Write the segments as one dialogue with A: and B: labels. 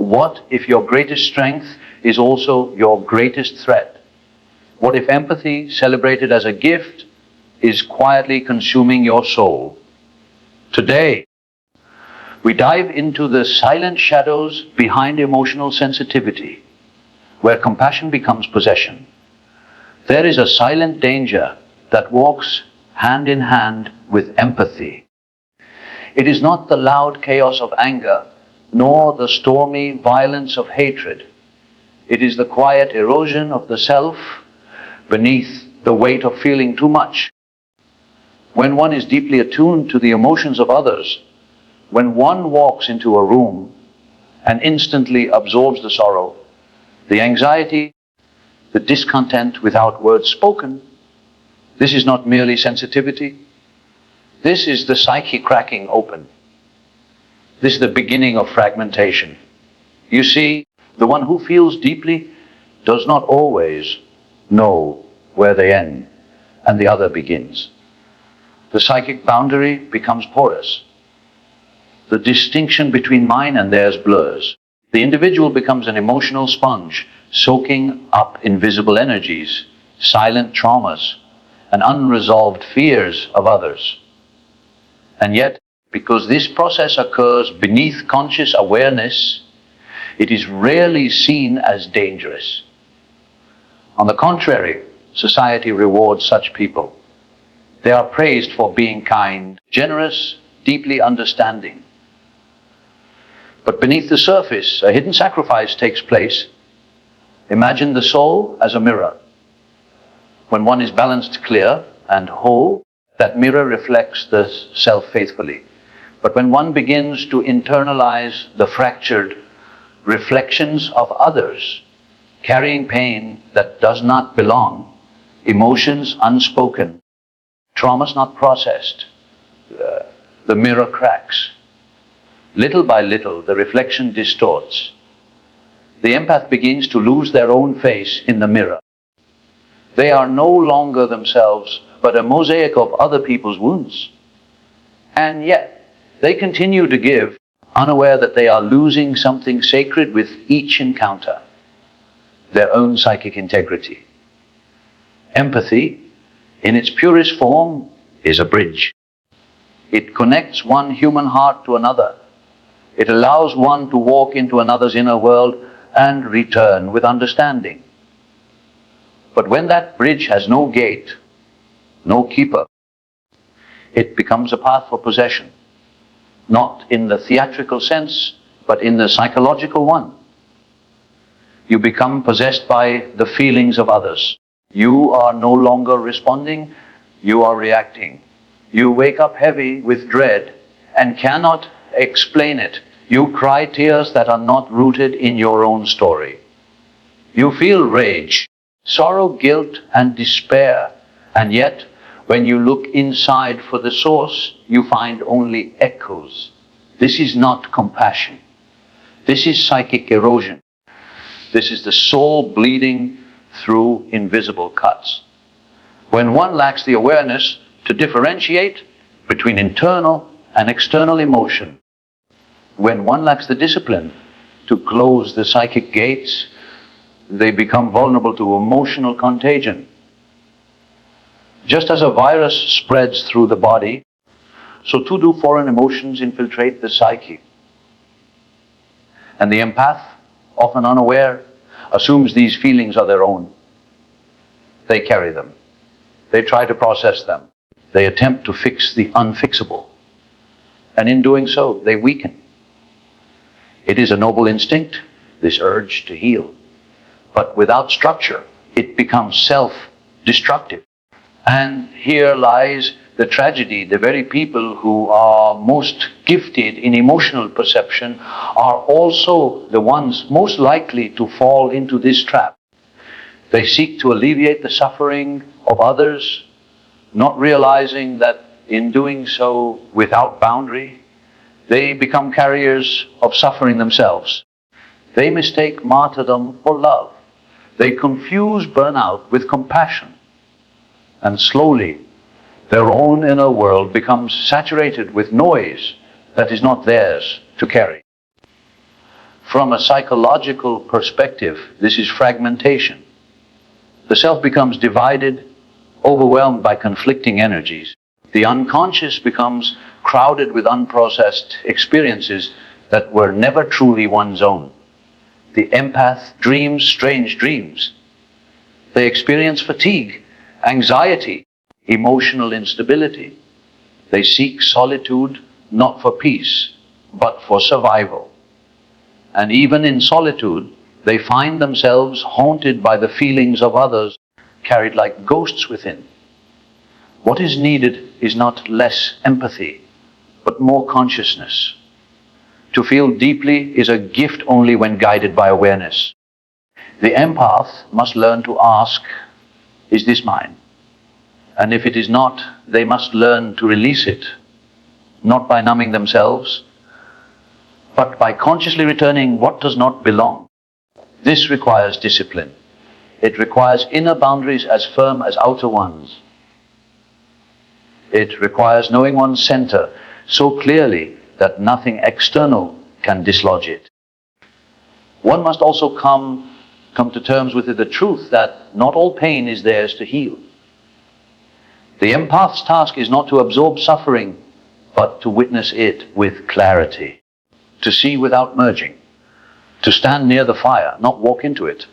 A: What if your greatest strength is also your greatest threat? What if empathy, celebrated as a gift, is quietly consuming your soul? Today, we dive into the silent shadows behind emotional sensitivity, where compassion becomes possession. There is a silent danger that walks hand in hand with empathy. It is not the loud chaos of anger, nor the stormy violence of hatred. It is the quiet erosion of the self beneath the weight of feeling too much. When one is deeply attuned to the emotions of others, when one walks into a room and instantly absorbs the sorrow, the anxiety, the discontent without words spoken, this is not merely sensitivity. This is the psyche cracking open. This is the beginning of fragmentation. You see, the one who feels deeply does not always know where they end and the other begins. The psychic boundary becomes porous. The distinction between mine and theirs blurs. The individual becomes an emotional sponge, soaking up invisible energies, silent traumas, and unresolved fears of others. And yet, because this process occurs beneath conscious awareness, it is rarely seen as dangerous. On the contrary, society rewards such people. They are praised for being kind, generous, deeply understanding. But beneath the surface, a hidden sacrifice takes place. Imagine the soul as a mirror. When one is balanced, clear, and whole, that mirror reflects the self faithfully. But when one begins to internalize the fractured reflections of others, carrying pain that does not belong, emotions unspoken, traumas not processed, the mirror cracks. Little by little, the reflection distorts. The empath begins to lose their own face in the mirror. They are no longer themselves, but a mosaic of other people's wounds. And yet, they continue to give, unaware that they are losing something sacred with each encounter, their own psychic integrity. Empathy, in its purest form, is a bridge. It connects one human heart to another. It allows one to walk into another's inner world and return with understanding. But when that bridge has no gate, no keeper, it becomes a path for possession. Not in the theatrical sense, but in the psychological one. You become possessed by the feelings of others. You are no longer responding, you are reacting. You wake up heavy with dread and cannot explain it. You cry tears that are not rooted in your own story. You feel rage, sorrow, guilt, and despair. And yet, when you look inside for the source, you find only echoes. This is not compassion. This is psychic erosion. This is the soul bleeding through invisible cuts. When one lacks the awareness to differentiate between internal and external emotion, when one lacks the discipline to close the psychic gates, they become vulnerable to emotional contagion. Just as a virus spreads through the body, so too do foreign emotions infiltrate the psyche. And the empath, often unaware, assumes these feelings are their own. They carry them. They try to process them. They attempt to fix the unfixable. And in doing so, they weaken. It is a noble instinct, this urge to heal. But without structure, it becomes self-destructive. And here lies the tragedy. The very people who are most gifted in emotional perception are also the ones most likely to fall into this trap. They seek to alleviate the suffering of others, not realizing that in doing so without boundary, they become carriers of suffering themselves. They mistake martyrdom for love. They confuse burnout with compassion. And slowly, their own inner world becomes saturated with noise that is not theirs to carry. From a psychological perspective, this is fragmentation. The self becomes divided, overwhelmed by conflicting energies. The unconscious becomes crowded with unprocessed experiences that were never truly one's own. The empath dreams strange dreams. They experience fatigue, anxiety, emotional instability. They seek solitude not for peace, but for survival. And even in solitude, they find themselves haunted by the feelings of others, carried like ghosts within. What is needed is not less empathy, but more consciousness. To feel deeply is a gift only when guided by awareness. The empath must learn to ask, is this mine? And if it is not, they must learn to release it, not by numbing themselves, but by consciously returning what does not belong. This requires discipline. It requires inner boundaries as firm as outer ones. It requires knowing one's center so clearly that nothing external can dislodge it. One must also come to terms with the truth that not all pain is theirs to heal. The empath's task is not to absorb suffering, but to witness it with clarity, to see without merging, to stand near the fire, not walk into it.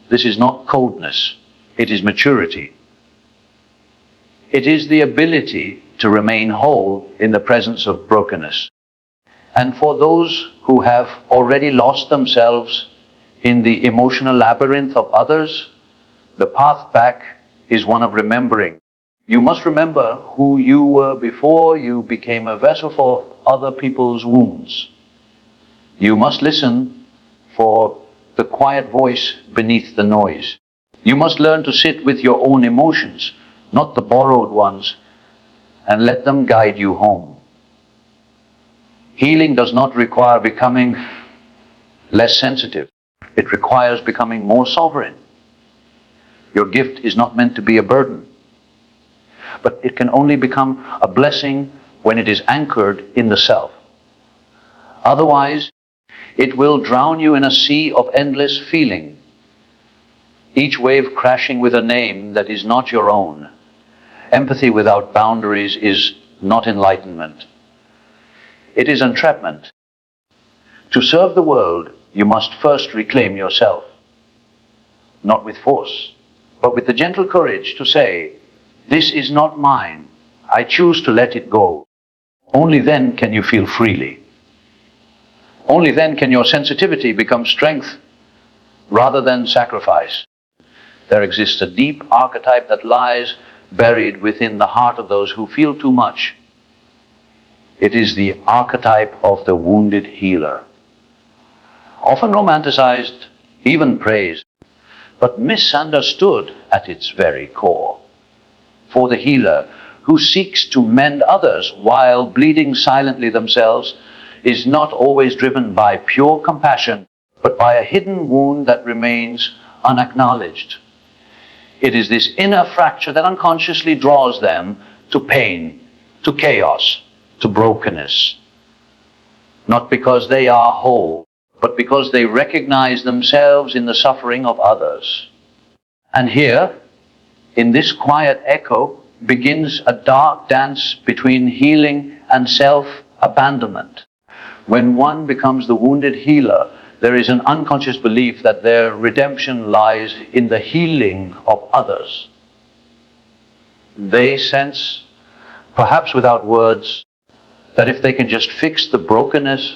A: This is not coldness, it is maturity. It is the ability to remain whole in the presence of brokenness. And for those who have already lost themselves in the emotional labyrinth of others, the path back is one of remembering. You must remember who you were before you became a vessel for other people's wounds. You must listen for the quiet voice beneath the noise. You must learn to sit with your own emotions, not the borrowed ones, and let them guide you home. Healing does not require becoming less sensitive. It requires becoming more sovereign. Your gift is not meant to be a burden, but it can only become a blessing when it is anchored in the self. Otherwise, it will drown you in a sea of endless feeling, each wave crashing with a name that is not your own. Empathy without boundaries is not enlightenment. It is entrapment. To serve the world, you must first reclaim yourself, not with force, but with the gentle courage to say, this is not mine. I choose to let it go. Only then can you feel freely. Only then can your sensitivity become strength rather than sacrifice. There exists a deep archetype that lies buried within the heart of those who feel too much. It is the archetype of the wounded healer. Often romanticized, even praised, but misunderstood at its very core. For the healer who seeks to mend others while bleeding silently themselves is not always driven by pure compassion, but by a hidden wound that remains unacknowledged. It is this inner fracture that unconsciously draws them to pain, to chaos, to brokenness. Not because they are whole, but because they recognize themselves in the suffering of others. And here, in this quiet echo, begins a dark dance between healing and self-abandonment. When one becomes the wounded healer, there is an unconscious belief that their redemption lies in the healing of others. They sense, perhaps without words, that if they can just fix the brokenness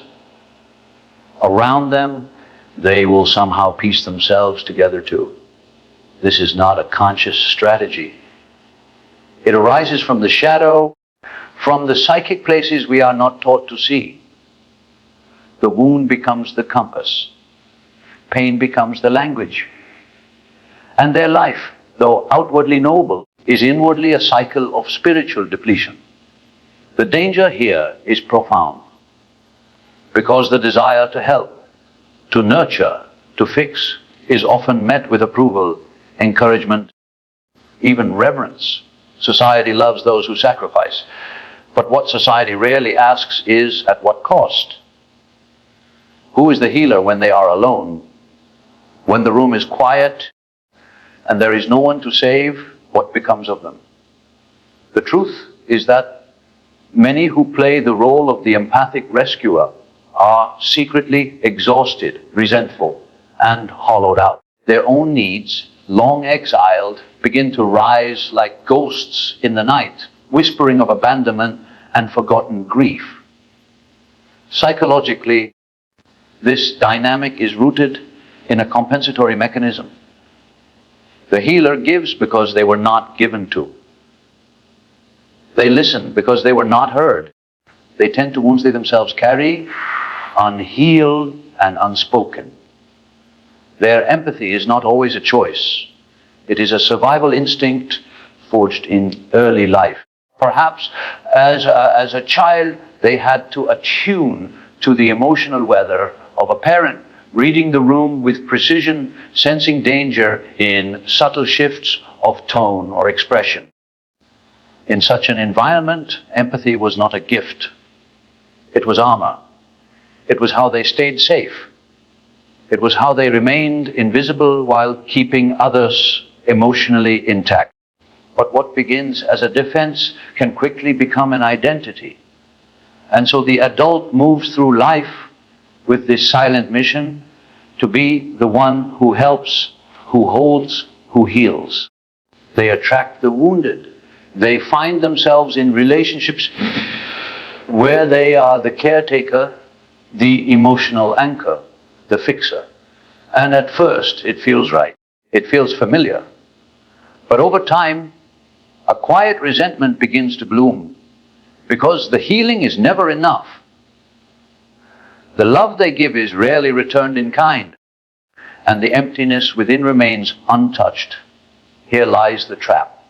A: around them, they will somehow piece themselves together too. This is not a conscious strategy. It arises from the shadow, from the psychic places we are not taught to see. The wound becomes the compass. Pain becomes the language. And their life, though outwardly noble, is inwardly a cycle of spiritual depletion. The danger here is profound, because the desire to help, to nurture, to fix is often met with approval, encouragement, even reverence. Society loves those who sacrifice. But what society rarely asks is, at what cost? Who is the healer when they are alone? When the room is quiet and there is no one to save, what becomes of them? The truth is that many who play the role of the empathic rescuer are secretly exhausted, resentful, and hollowed out. Their own needs, long exiled, begin to rise like ghosts in the night, whispering of abandonment and forgotten grief. Psychologically, this dynamic is rooted in a compensatory mechanism. The healer gives because they were not given to. They listen because they were not heard. They tend to wounds they themselves carry, unhealed and unspoken. Their empathy is not always a choice. It is a survival instinct forged in early life. Perhaps as a child, they had to attune to the emotional weather of a parent, reading the room with precision, sensing danger in subtle shifts of tone or expression. In such an environment, empathy was not a gift. It was armor. It was how they stayed safe. It was how they remained invisible while keeping others emotionally intact. But what begins as a defense can quickly become an identity. And so the adult moves through life with this silent mission to be the one who helps, who holds, who heals. They attract the wounded. They find themselves in relationships where they are the caretaker, the emotional anchor, the fixer. And at first, it feels right. It feels familiar. But over time, a quiet resentment begins to bloom because the healing is never enough. The love they give is rarely returned in kind, and the emptiness within remains untouched. Here lies the trap.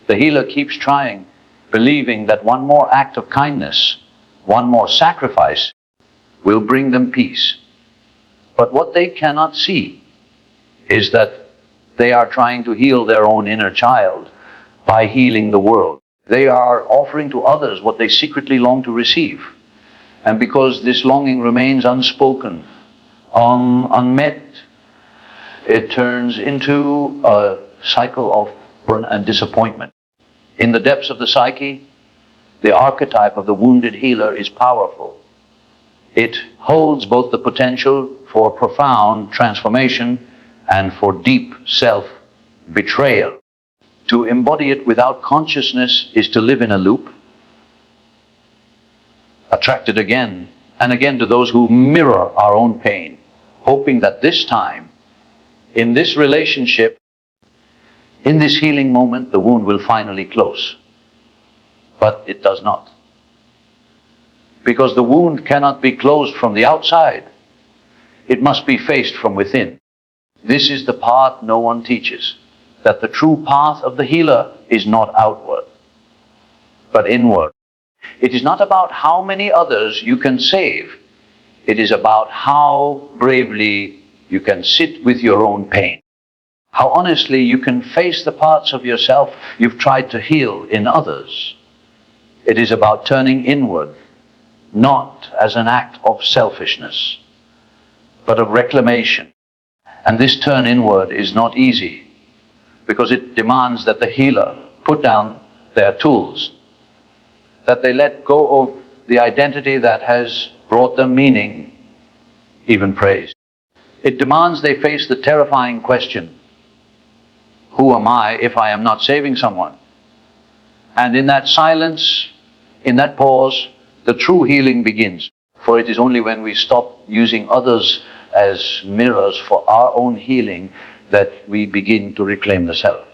A: The healer keeps trying, believing that one more act of kindness, one more sacrifice, will bring them peace. But what they cannot see is that they are trying to heal their own inner child by healing the world. They are offering to others what they secretly long to receive. And because this longing remains unspoken, unmet, it turns into a cycle of burn and disappointment. In the depths of the psyche, the archetype of the wounded healer is powerful. It holds both the potential for profound transformation and for deep self-betrayal. To embody it without consciousness is to live in a loop, attracted again and again to those who mirror our own pain, hoping that this time, in this relationship, in this healing moment, the wound will finally close. But it does not. Because the wound cannot be closed from the outside. It must be faced from within. This is the path no one teaches, that the true path of the healer is not outward, but inward. It is not about how many others you can save. It is about how bravely you can sit with your own pain. How honestly you can face the parts of yourself you've tried to heal in others. It is about turning inward, not as an act of selfishness, but of reclamation. And this turn inward is not easy, because it demands that the healer put down their tools, that they let go of the identity that has brought them meaning, even praise. It demands they face the terrifying question, who am I if I am not saving someone? And in that silence, in that pause, the true healing begins. For it is only when we stop using others as mirrors for our own healing that we begin to reclaim the self.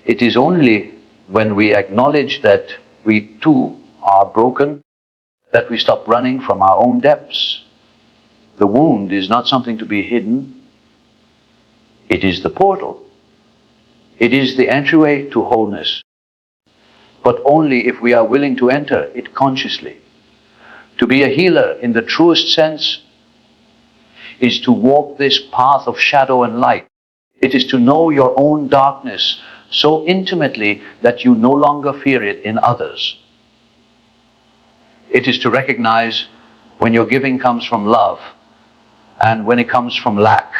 A: It is only when we acknowledge that we too are broken that we stop running from our own depths. The wound is not something to be hidden. It is the portal. It is the entryway to wholeness. But only if we are willing to enter it consciously. To be a healer in the truest sense is to walk this path of shadow and light. It is to know your own darkness so intimately that you no longer fear it in others. It is to recognize When your giving comes from love, and when it comes from lack,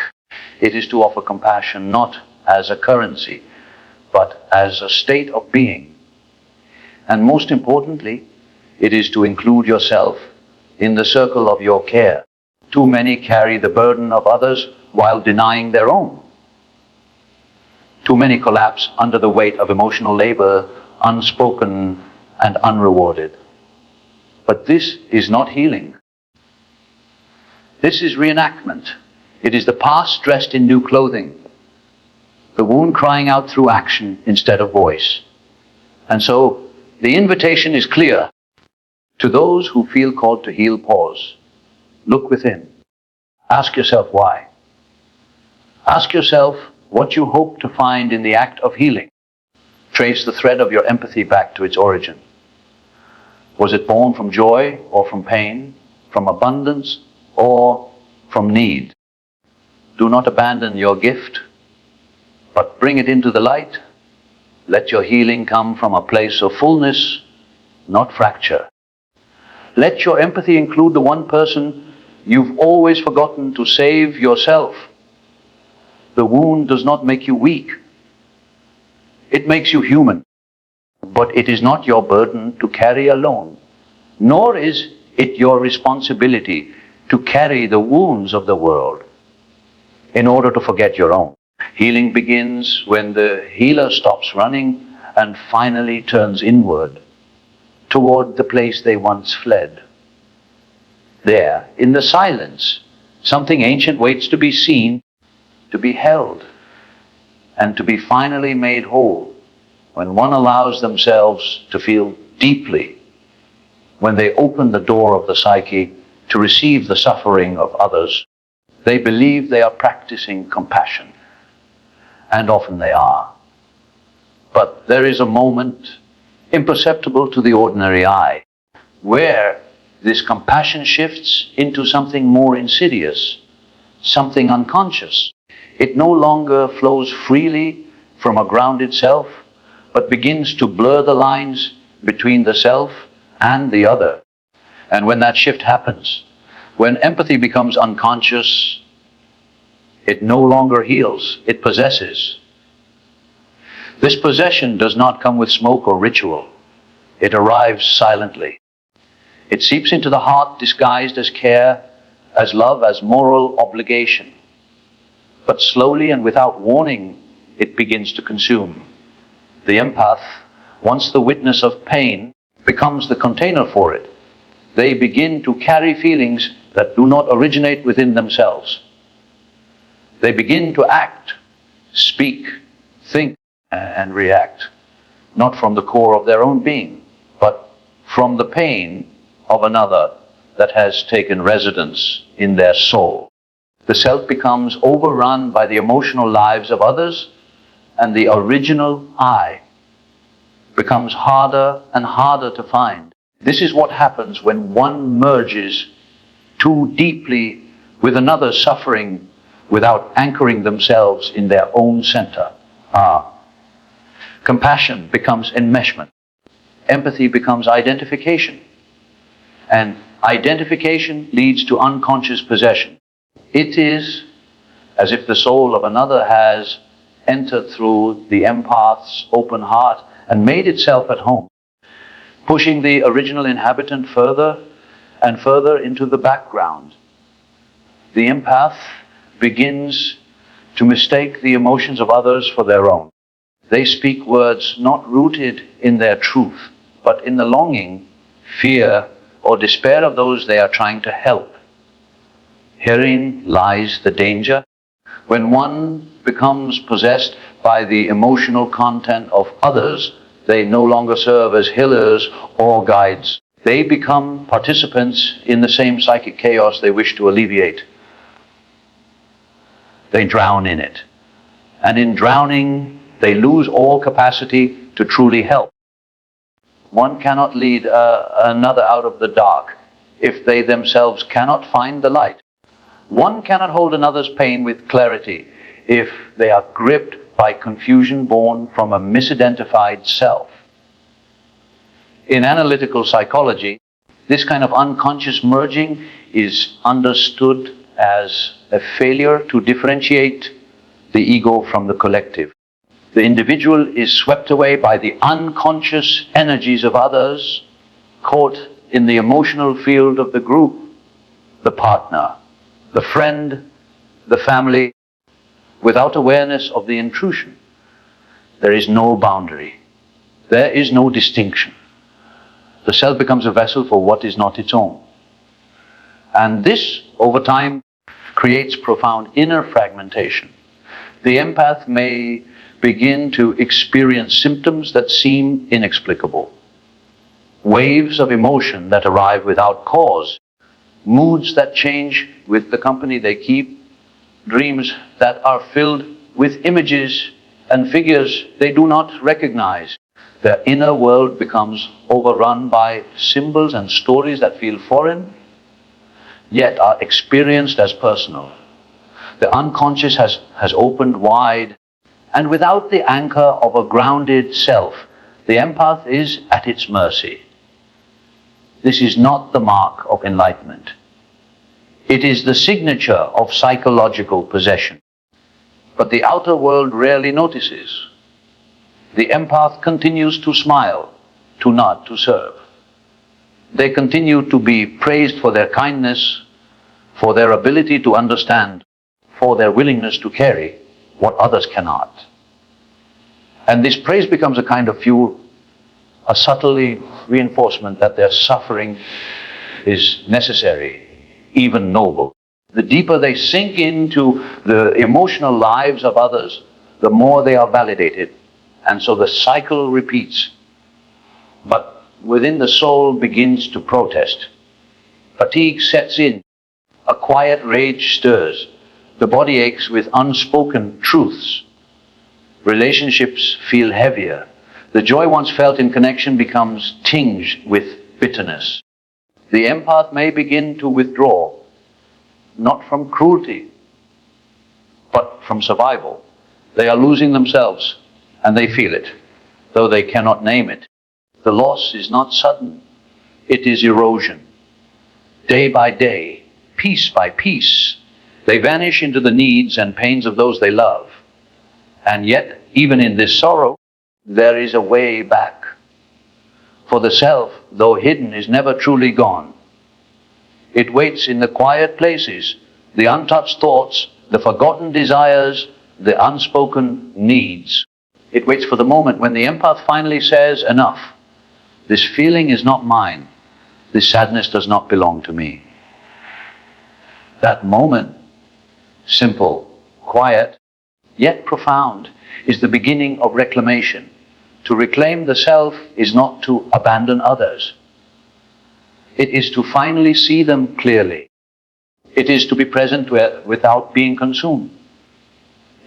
A: it is to offer compassion not as a currency, but as a state of being. And most importantly, it is to include yourself in the circle of your care. Too many carry the burden of others while denying their own. Too many collapse under the weight of emotional labor, unspoken and unrewarded. But this is not healing. This is reenactment. It is the past dressed in new clothing, the wound crying out through action instead of voice. And so the invitation is clear. To those who feel called to heal, pause. Look within. Ask yourself why. Ask yourself what you hope to find in the act of healing. Trace the thread of your empathy back to its origin. Was it born from joy or from pain, from abundance or from need? Do not abandon your gift, but bring it into the light. Let your healing come from a place of fullness, not fracture. Let your empathy include the one person you've always forgotten to save, yourself. The wound does not make you weak. It makes you human. But it is not your burden to carry alone, nor is it your responsibility to carry the wounds of the world in order to forget your own. Healing begins when the healer stops running and finally turns inward toward the place they once fled. There, in the silence, something ancient waits to be seen, to be held, and to be finally made whole when one allows themselves to feel deeply, when they open the door of the psyche to receive the suffering of others. They believe they are practicing compassion, and often they are. But there is a moment, imperceptible to the ordinary eye, where this compassion shifts into something more insidious, something unconscious. It no longer flows freely from a grounded self, but begins to blur the lines between the self and the other. And when that shift happens, when empathy becomes unconscious, it no longer heals, it possesses. This possession does not come with smoke or ritual. It arrives silently. It seeps into the heart disguised as care, as love, as moral obligation. But slowly and without warning, it begins to consume. The empath, once the witness of pain, becomes the container for it. They begin to carry feelings that do not originate within themselves. They begin to act, speak, think, and react, not from the core of their own being, but from the pain of another that has taken residence in their soul. The self becomes overrun by the emotional lives of others, and the original I becomes harder and harder to find. This is what happens when one merges too deeply with another suffering without anchoring themselves in their own center. Compassion becomes enmeshment. Empathy becomes identification. And identification leads to unconscious possession. It is as if the soul of another has entered through the empath's open heart and made itself at home, pushing the original inhabitant further and further into the background. The empath begins to mistake the emotions of others for their own. They speak words not rooted in their truth, but in the longing, fear, or despair of those they are trying to help. Herein lies the danger. When one becomes possessed by the emotional content of others, they no longer serve as healers or guides. They become participants in the same psychic chaos they wish to alleviate. They drown in it. And in drowning, they lose all capacity to truly help. One cannot lead another out of the dark if they themselves cannot find the light. One cannot hold another's pain with clarity if they are gripped by confusion born from a misidentified self. In analytical psychology, This kind of unconscious merging is understood as a failure to differentiate the ego from the collective. The individual is swept away by the unconscious energies of others, caught in the emotional field of the group, the partner, the friend, the family, without awareness of the intrusion. There is no boundary. There is no distinction. The self becomes a vessel for what is not its own. And this, over time, creates profound inner fragmentation. The empath may begin to experience symptoms that seem inexplicable. Waves of emotion that arrive without cause. Moods that change with the company they keep. Dreams that are filled with images and figures they do not recognize. Their inner world becomes overrun by symbols and stories that feel foreign, yet are experienced as personal. The unconscious has opened wide, and without the anchor of a grounded self, the empath is at its mercy. This is not the mark of enlightenment. It is the signature of psychological possession. But the outer world rarely notices. The empath continues to smile, to nod, to serve. They continue to be praised for their kindness, for their ability to understand, for their willingness to carry what others cannot. And this praise becomes a kind of fuel, a subtle reinforcement that their suffering is necessary, even noble. The deeper they sink into the emotional lives of others, the more they are validated. And so the cycle repeats. But within the soul begins to protest. Fatigue sets in. A quiet rage stirs. The body aches with unspoken truths. Relationships feel heavier. The joy once felt in connection becomes tinged with bitterness. The empath may begin to withdraw, not from cruelty, but from survival. They are losing themselves, and they feel it, though they cannot name it. The loss is not sudden. It is erosion. Day by day, piece by piece, they vanish into the needs and pains of those they love. And yet, even in this sorrow, there is a way back. For the self, though hidden, is never truly gone. It waits in the quiet places, the untouched thoughts, the forgotten desires, the unspoken needs. It waits for the moment when the empath finally says, enough. This feeling is not mine. This sadness does not belong to me. That moment, simple, quiet, yet profound, is the beginning of reclamation. To reclaim the self is not to abandon others. It is to finally see them clearly. It is to be present without being consumed.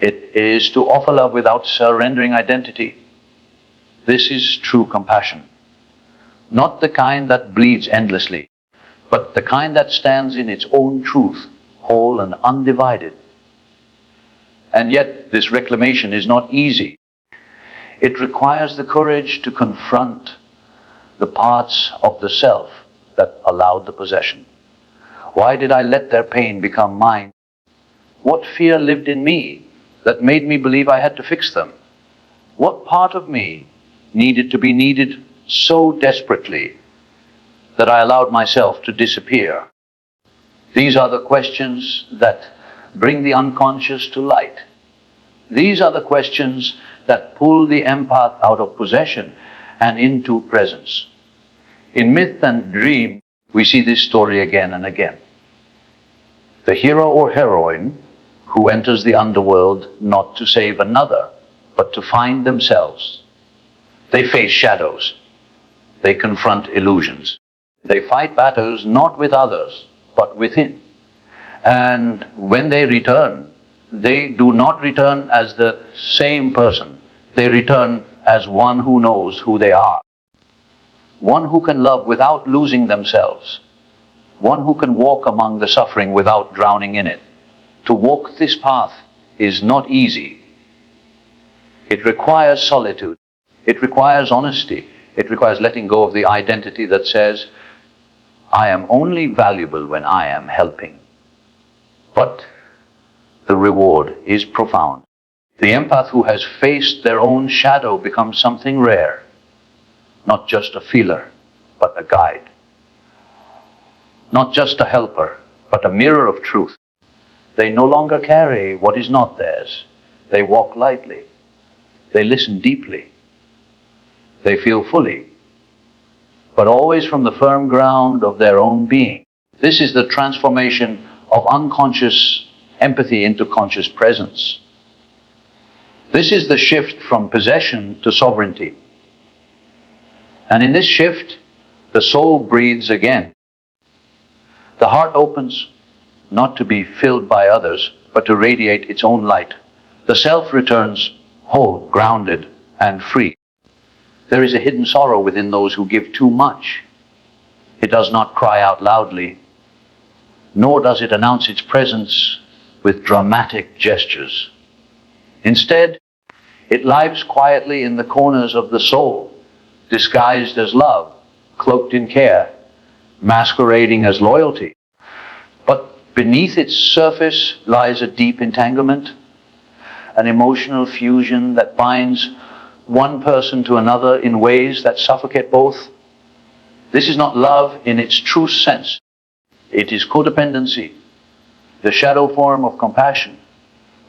A: It is to offer love without surrendering identity. This is true compassion. Not the kind that bleeds endlessly, but the kind that stands in its own truth, whole and undivided. And yet, this reclamation is not easy. It requires the courage to confront the parts of the self that allowed the possession. Why did I let their pain become mine? What fear lived in me that made me believe I had to fix them? What part of me needed to be needed so desperately that I allowed myself to disappear? These are the questions that bring the unconscious to light. These are the questions that pull the empath out of possession and into presence. In myth and dream, we see this story again and again. The hero or heroine who enters the underworld not to save another, but to find themselves. They face shadows. They confront illusions. They fight battles not with others, but within. And when they return, they do not return as the same person. They return as one who knows who they are. One who can love without losing themselves. One who can walk among the suffering without drowning in it. To walk this path is not easy. It requires solitude. It requires honesty. It requires letting go of the identity that says, I am only valuable when I am helping. But the reward is profound. The empath who has faced their own shadow becomes something rare, not just a feeler, but a guide. Not just a helper, but a mirror of truth. They no longer carry what is not theirs. They walk lightly. They listen deeply. They feel fully, but always from the firm ground of their own being. This is the transformation of unconscious empathy into conscious presence. This is the shift from possession to sovereignty. And in this shift, the soul breathes again. The heart opens not to be filled by others, but to radiate its own light. The self returns whole, grounded, and free. There is a hidden sorrow within those who give too much. It does not cry out loudly, nor does it announce its presence with dramatic gestures. Instead, it lives quietly in the corners of the soul, disguised as love, cloaked in care, masquerading as loyalty. But beneath its surface lies a deep entanglement, an emotional fusion that binds one person to another in ways that suffocate both. This is not love in its true sense. It is codependency, the shadow form of compassion,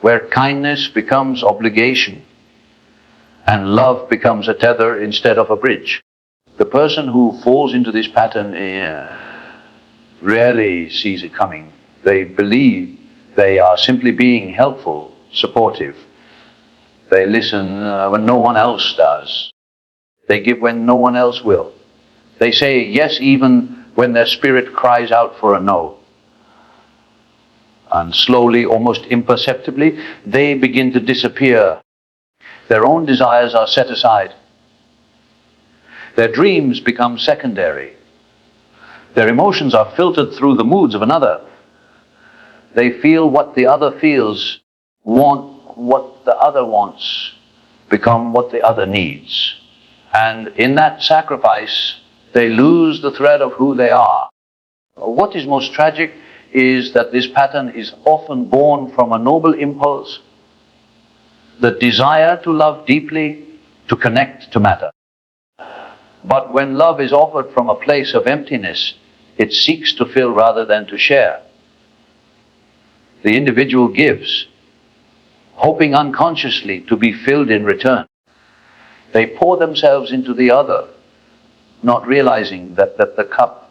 A: where kindness becomes obligation and love becomes a tether instead of a bridge. The person who falls into this pattern rarely sees it coming. They believe they are simply being helpful, supportive. They listen when no one else does. They give when no one else will. They say yes even when their spirit cries out for a no. And slowly, almost imperceptibly, they begin to disappear. Their own desires are set aside. Their dreams become secondary. Their emotions are filtered through the moods of another. They feel what the other feels, want what the other wants, become what the other needs. And in that sacrifice, they lose the thread of who they are. What is most tragic is that this pattern is often born from a noble impulse, the desire to love deeply, to connect, to matter. But when love is offered from a place of emptiness, it seeks to fill rather than to share. The individual gives, hoping unconsciously to be filled in return. They pour themselves into the other, not realizing that the cup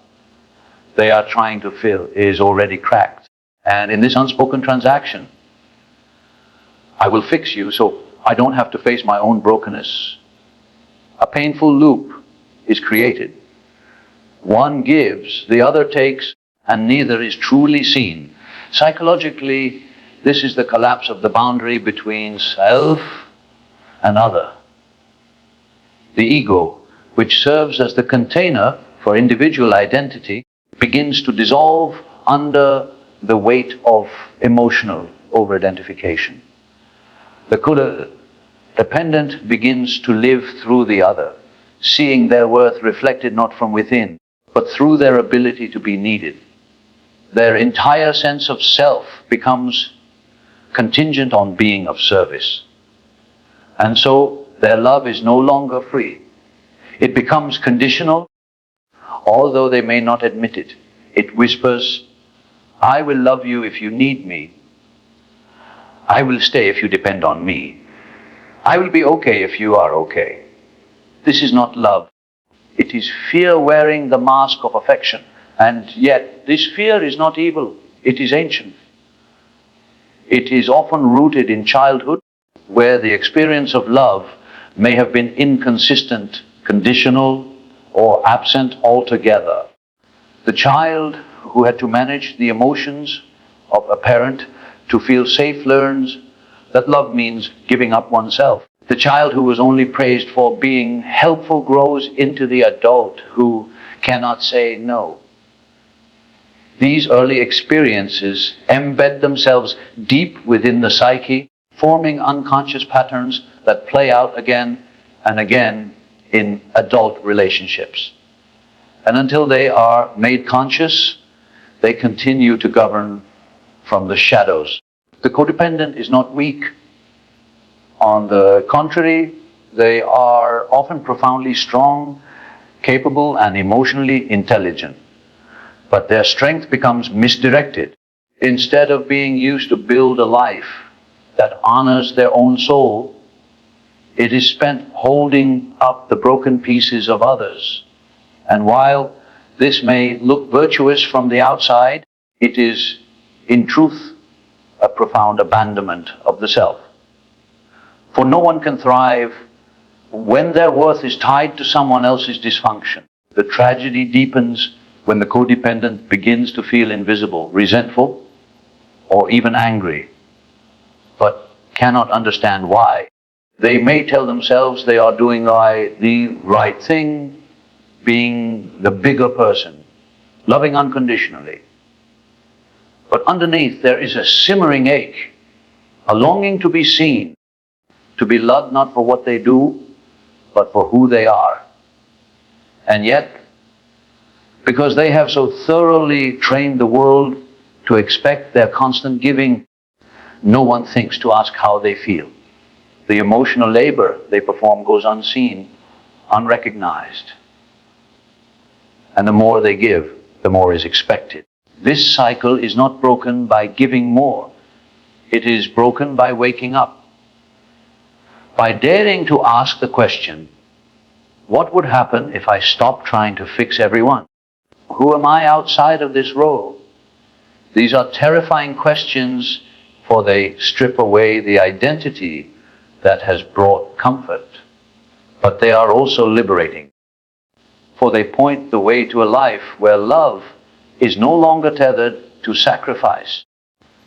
A: they are trying to fill is already cracked. And in this unspoken transaction, I will fix you so I don't have to face my own brokenness. A painful loop is created. One gives, the other takes, and neither is truly seen. Psychologically, this is the collapse of the boundary between self and other. The ego, which serves as the container for individual identity, begins to dissolve under the weight of emotional over-identification. The codependent begins to live through the other, seeing their worth reflected not from within, but through their ability to be needed. Their entire sense of self becomes contingent on being of service. And so their love is no longer free. It becomes conditional, although they may not admit it. It whispers, I will love you if you need me. I will stay if you depend on me. I will be okay if you are okay. This is not love. It is fear wearing the mask of affection. And yet, this fear is not evil. It is ancient. It is often rooted in childhood, where the experience of love may have been inconsistent, conditional, or absent altogether. The child who had to manage the emotions of a parent to feel safe learns that love means giving up oneself. The child who was only praised for being helpful grows into the adult who cannot say no. These early experiences embed themselves deep within the psyche, forming unconscious patterns that play out again and again in adult relationships. And until they are made conscious, they continue to govern from the shadows. The codependent is not weak. On the contrary, they are often profoundly strong, capable, and emotionally intelligent. But their strength becomes misdirected. Instead of being used to build a life that honors their own soul, it is spent holding up the broken pieces of others. And while this may look virtuous from the outside, it is, in truth, a profound abandonment of the self. For no one can thrive when their worth is tied to someone else's dysfunction. The tragedy deepens when the codependent begins to feel invisible, resentful, or even angry, but cannot understand why. They may tell themselves they are doing the right thing, being the bigger person, loving unconditionally. But underneath there is a simmering ache, a longing to be seen, to be loved not for what they do, but for who they are. And yet, because they have so thoroughly trained the world to expect their constant giving, no one thinks to ask how they feel. The emotional labor they perform goes unseen, unrecognized. And the more they give, the more is expected. This cycle is not broken by giving more. It is broken by waking up. By daring to ask the question, what would happen if I stopped trying to fix everyone? Who am I outside of this role? These are terrifying questions, for they strip away the identity that has brought comfort. But they are also liberating, for they point the way to a life where love is no longer tethered to sacrifice.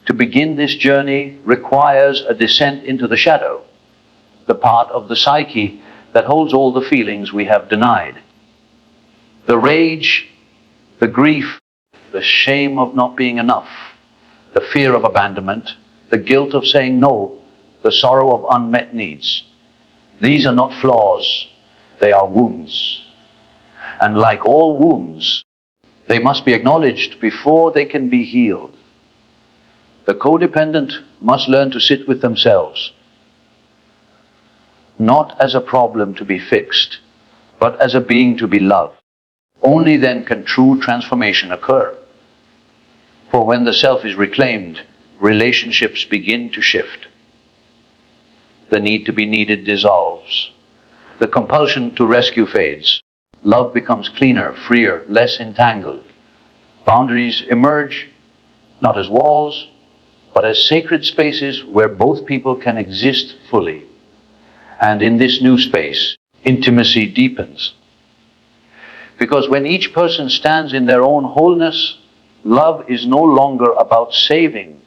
A: To begin this journey requires a descent into the shadow, the part of the psyche that holds all the feelings we have denied. The rage, the grief, the shame of not being enough, the fear of abandonment, the guilt of saying no, the sorrow of unmet needs. These are not flaws, they are wounds. And like all wounds, they must be acknowledged before they can be healed. The codependent must learn to sit with themselves, not as a problem to be fixed, but as a being to be loved. Only then can true transformation occur. For when the self is reclaimed, relationships begin to shift. The need to be needed dissolves. The compulsion to rescue fades. Love becomes cleaner, freer, less entangled. Boundaries emerge, not as walls, but as sacred spaces where both people can exist fully. And in this new space, intimacy deepens. Because when each person stands in their own wholeness, love is no longer about saving.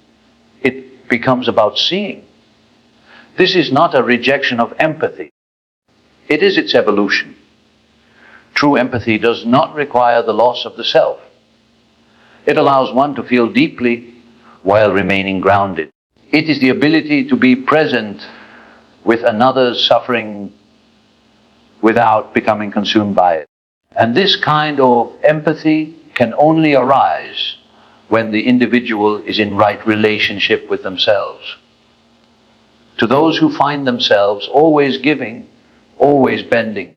A: It becomes about seeing. This is not a rejection of empathy. It is its evolution. True empathy does not require the loss of the self. It allows one to feel deeply while remaining grounded. It is the ability to be present with another's suffering without becoming consumed by it. And this kind of empathy can only arise when the individual is in right relationship with themselves. To those who find themselves always giving, always bending,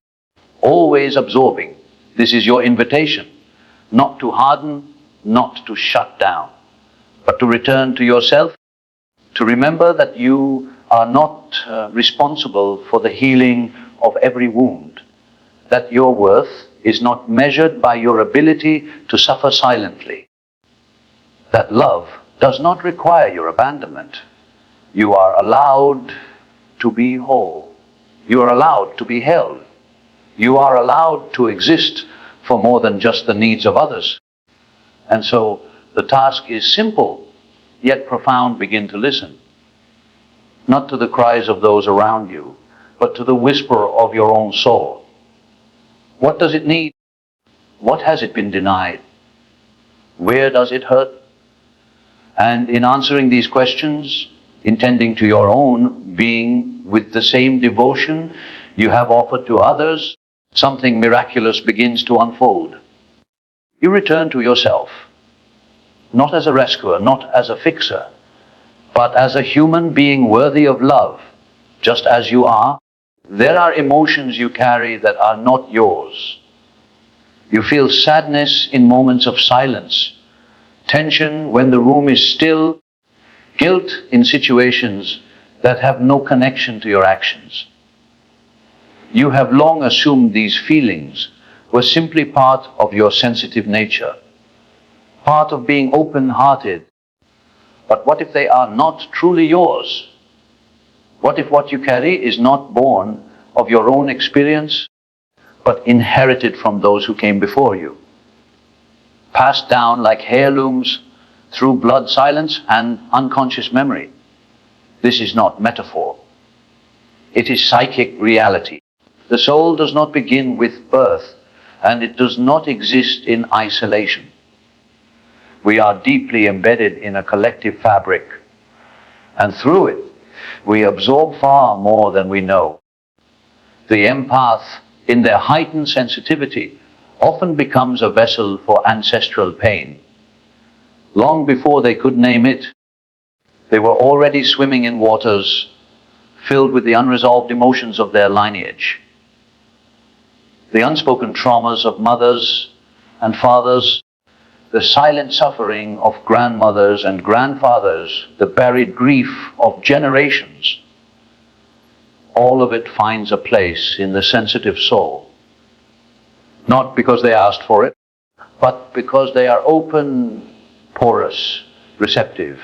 A: always absorbing, this is your invitation, not to harden, not to shut down, but to return to yourself, to remember that you are not responsible for the healing of every wound, that your worth is not measured by your ability to suffer silently, that love does not require your abandonment. You are allowed to be whole. You are allowed to be held. You are allowed to exist for more than just the needs of others. And so the task is simple, yet profound. Begin to listen, not to the cries of those around you, but to the whisper of your own soul. What does it need? What has it been denied? Where does it hurt? And in answering these questions, intending to your own being with the same devotion you have offered to others, something miraculous begins to unfold. You return to yourself, not as a rescuer, not as a fixer, but as a human being worthy of love, just as you are. There are emotions you carry that are not yours. You feel sadness in moments of silence, tension when the room is still, guilt in situations that have no connection to your actions. You have long assumed these feelings were simply part of your sensitive nature, part of being open-hearted. But what if they are not truly yours? What if what you carry is not born of your own experience, but inherited from those who came before you? Passed down like heirlooms through blood silence and unconscious memory. This is not metaphor. It is psychic reality. The soul does not begin with birth, and it does not exist in isolation. We are deeply embedded in a collective fabric, and through it, we absorb far more than we know. The empath, in their heightened sensitivity, often becomes a vessel for ancestral pain. Long before they could name it, they were already swimming in waters filled with the unresolved emotions of their lineage. The unspoken traumas of mothers and fathers, the silent suffering of grandmothers and grandfathers, the buried grief of generations, all of it finds a place in the sensitive soul. Not because they asked for it, but because they are open, porous, receptive.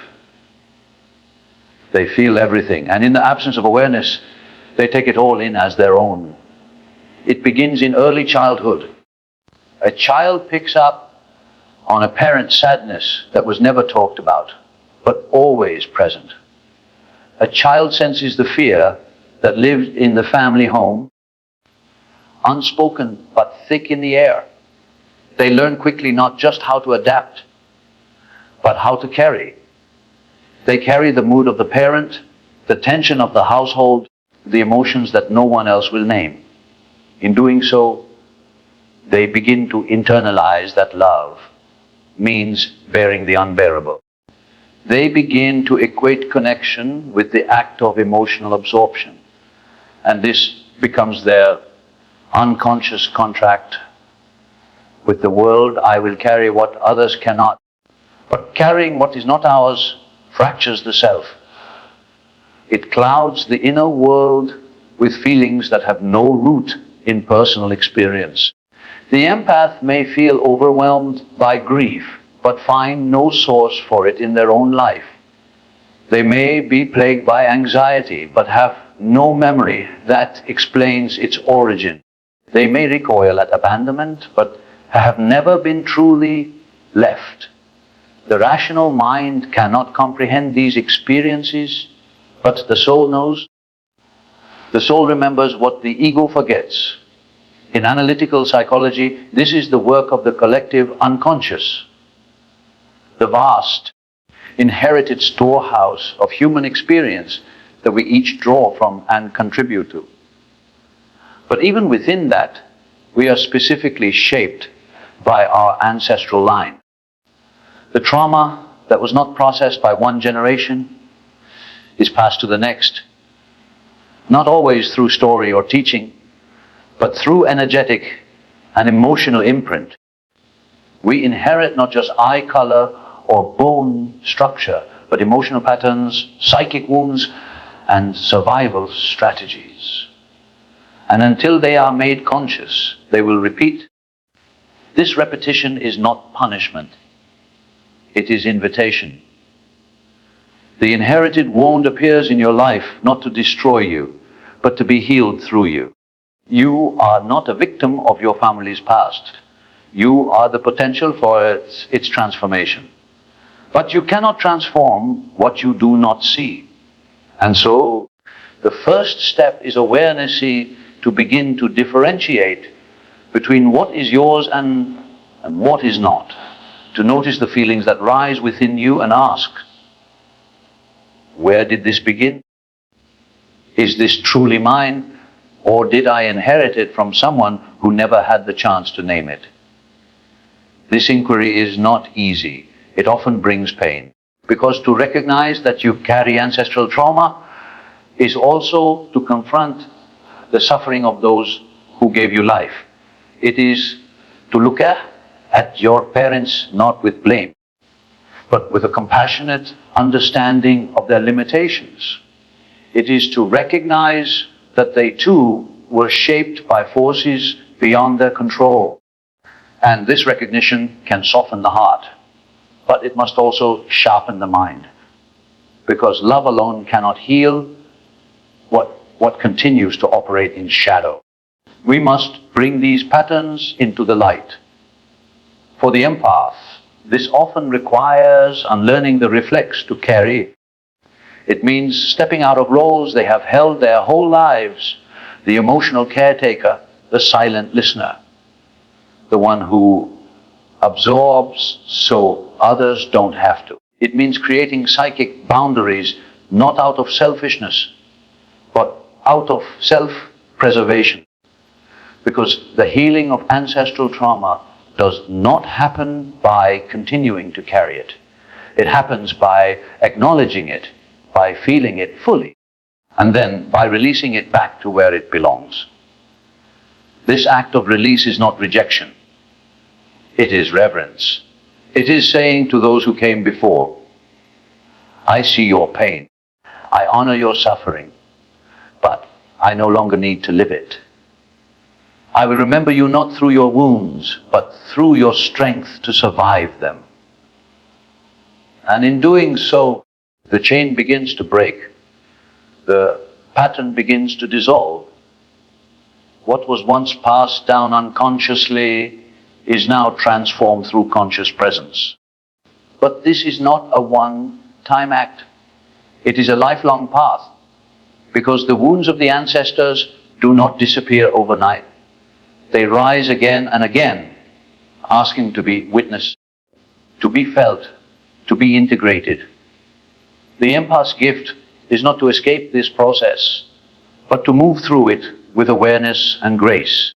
A: They feel everything, and in the absence of awareness, they take it all in as their own. It begins in early childhood. A child picks up on a parent's sadness that was never talked about, but always present. A child senses the fear that lived in the family home, unspoken but thick in the air. They learn quickly not just how to adapt, but how to carry. They carry the mood of the parent, the tension of the household, the emotions that no one else will name. In doing so, they begin to internalize that love means bearing the unbearable. They begin to equate connection with the act of emotional absorption. And this becomes their unconscious contract with the world. I will carry what others cannot. But carrying what is not ours fractures the self. It clouds the inner world with feelings that have no root in personal experience. The empath may feel overwhelmed by grief, but find no source for it in their own life. They may be plagued by anxiety, but have no memory that explains its origin. They may recoil at abandonment, but have never been truly left. The rational mind cannot comprehend these experiences, but the soul knows. The soul remembers what the ego forgets. In analytical psychology, this is the work of the collective unconscious, the vast, inherited storehouse of human experience that we each draw from and contribute to. But even within that, we are specifically shaped by our ancestral line. The trauma that was not processed by one generation is passed to the next, not always through story or teaching, but through energetic and emotional imprint. We inherit not just eye color or bone structure, but emotional patterns, psychic wounds, and survival strategies. And until they are made conscious, they will repeat. This repetition is not punishment. It is invitation. The inherited wound appears in your life not to destroy you, but to be healed through you. You are not a victim of your family's past. You are the potential for its transformation. But you cannot transform what you do not see. And so, the first step is awareness to begin to differentiate between what is yours and what is not. To notice the feelings that rise within you and ask, where did this begin? Is this truly mine? Or did I inherit it from someone who never had the chance to name it? This inquiry is not easy. It often brings pain. Because to recognize that you carry ancestral trauma is also to confront the suffering of those who gave you life. It is to look at your parents not with blame, but with a compassionate understanding of their limitations. It is to recognize that they too were shaped by forces beyond their control. And this recognition can soften the heart, but it must also sharpen the mind. Because love alone cannot heal what continues to operate in shadow. We must bring these patterns into the light. For the empath, this often requires unlearning the reflex to carry. It means stepping out of roles they have held their whole lives, the emotional caretaker, the silent listener, the one who absorbs so others don't have to. It means creating psychic boundaries, not out of selfishness, but out of self-preservation. Because the healing of ancestral trauma does not happen by continuing to carry it. It happens by acknowledging it, by feeling it fully, and then by releasing it back to where it belongs. This act of release is not rejection. It is reverence. It is saying to those who came before, I see your pain. I honor your suffering, but I no longer need to live it. I will remember you not through your wounds, but through your strength to survive them. And in doing so, the chain begins to break. The pattern begins to dissolve. What was once passed down unconsciously is now transformed through conscious presence. But this is not a one-time act. It is a lifelong path, because the wounds of the ancestors do not disappear overnight. They rise again and again, asking to be witnessed, to be felt, to be integrated. The empath's gift is not to escape this process, but to move through it with awareness and grace,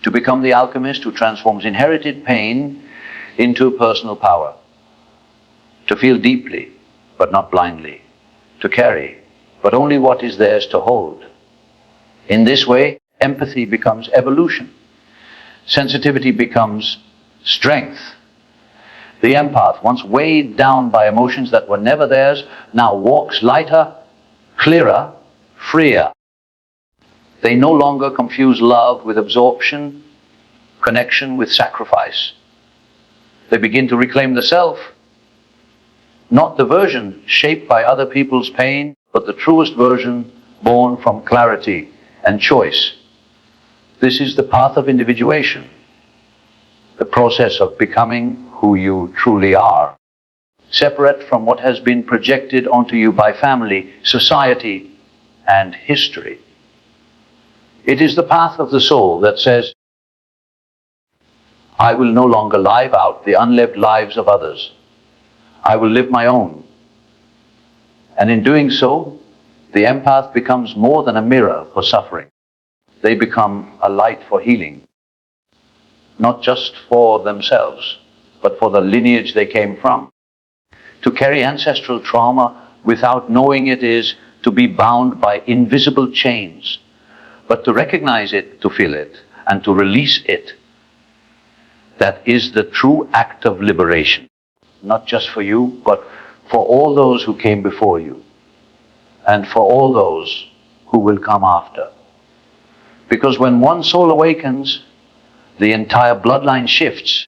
A: to become the alchemist who transforms inherited pain into personal power, to feel deeply, but not blindly, to carry, but only what is theirs to hold. In this way, empathy becomes evolution. Sensitivity becomes strength. The empath, once weighed down by emotions that were never theirs, now walks lighter, clearer, freer. They no longer confuse love with absorption, connection with sacrifice. They begin to reclaim the self, not the version shaped by other people's pain, but the truest version born from clarity and choice. This is the path of individuation, the process of becoming who you truly are, separate from what has been projected onto you by family, society, and history. It is the path of the soul that says, I will no longer live out the unlived lives of others. I will live my own. And in doing so, the empath becomes more than a mirror for suffering. They become a light for healing, not just for themselves, but for the lineage they came from. To carry ancestral trauma without knowing it is to be bound by invisible chains, but to recognize it, to feel it, and to release it, that is the true act of liberation, not just for you, but for all those who came before you, and for all those who will come after. Because when one soul awakens, the entire bloodline shifts.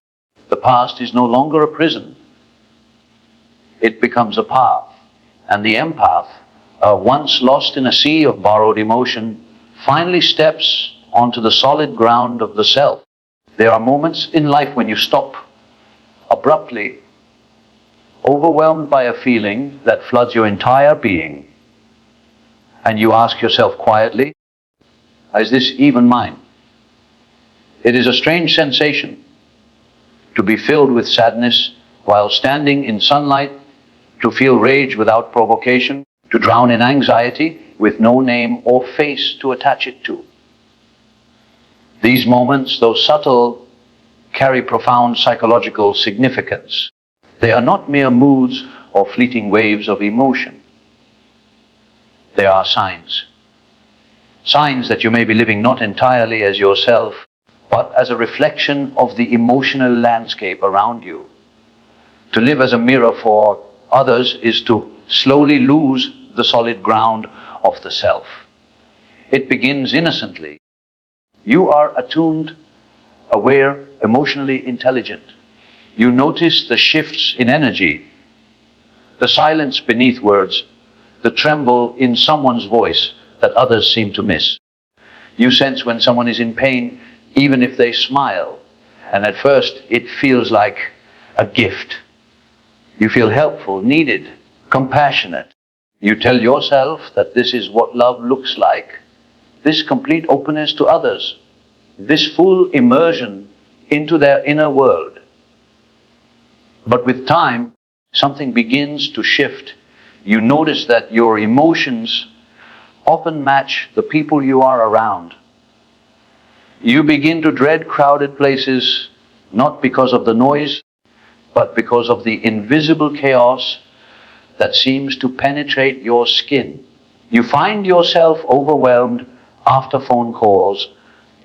A: The past is no longer a prison. It becomes a path. And the empath, once lost in a sea of borrowed emotion, finally steps onto the solid ground of the self. There are moments in life when you stop abruptly, overwhelmed by a feeling that floods your entire being. And you ask yourself quietly, is this even mine? It is a strange sensation to be filled with sadness while standing in sunlight, to feel rage without provocation, to drown in anxiety with no name or face to attach it to. These moments, though subtle, carry profound psychological significance. They are not mere moods or fleeting waves of emotion. They are signs. Signs that you may be living not entirely as yourself, but as a reflection of the emotional landscape around you. To live as a mirror for others is to slowly lose the solid ground of the self. It begins innocently. You are attuned, aware, emotionally intelligent. You notice the shifts in energy, the silence beneath words, the tremble in someone's voice that others seem to miss. You sense when someone is in pain, even if they smile, and at first it feels like a gift. You feel helpful, needed, compassionate. You tell yourself that this is what love looks like, this complete openness to others, this full immersion into their inner world. But with time, something begins to shift. You notice that your emotions often match the people you are around. You begin to dread crowded places, not because of the noise, but because of the invisible chaos that seems to penetrate your skin. You find yourself overwhelmed after phone calls,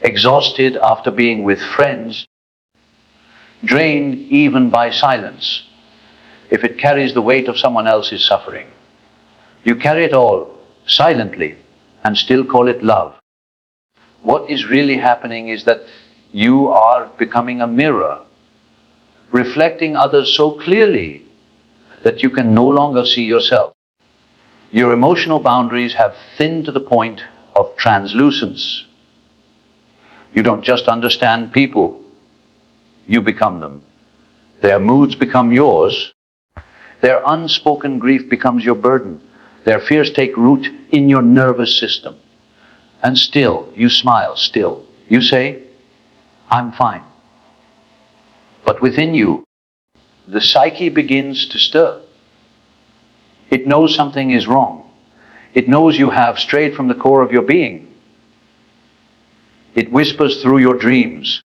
A: exhausted after being with friends, drained even by silence, if it carries the weight of someone else's suffering. You carry it all silently and still call it love. What is really happening is that you are becoming a mirror, reflecting others so clearly that you can no longer see yourself. Your emotional boundaries have thinned to the point of translucence. You don't just understand people, you become them. Their moods become yours. Their unspoken grief becomes your burden. Their fears take root in your nervous system. And still, you smile, still. You say, I'm fine. But within you, the psyche begins to stir. It knows something is wrong. It knows you have strayed from the core of your being. It whispers through your dreams,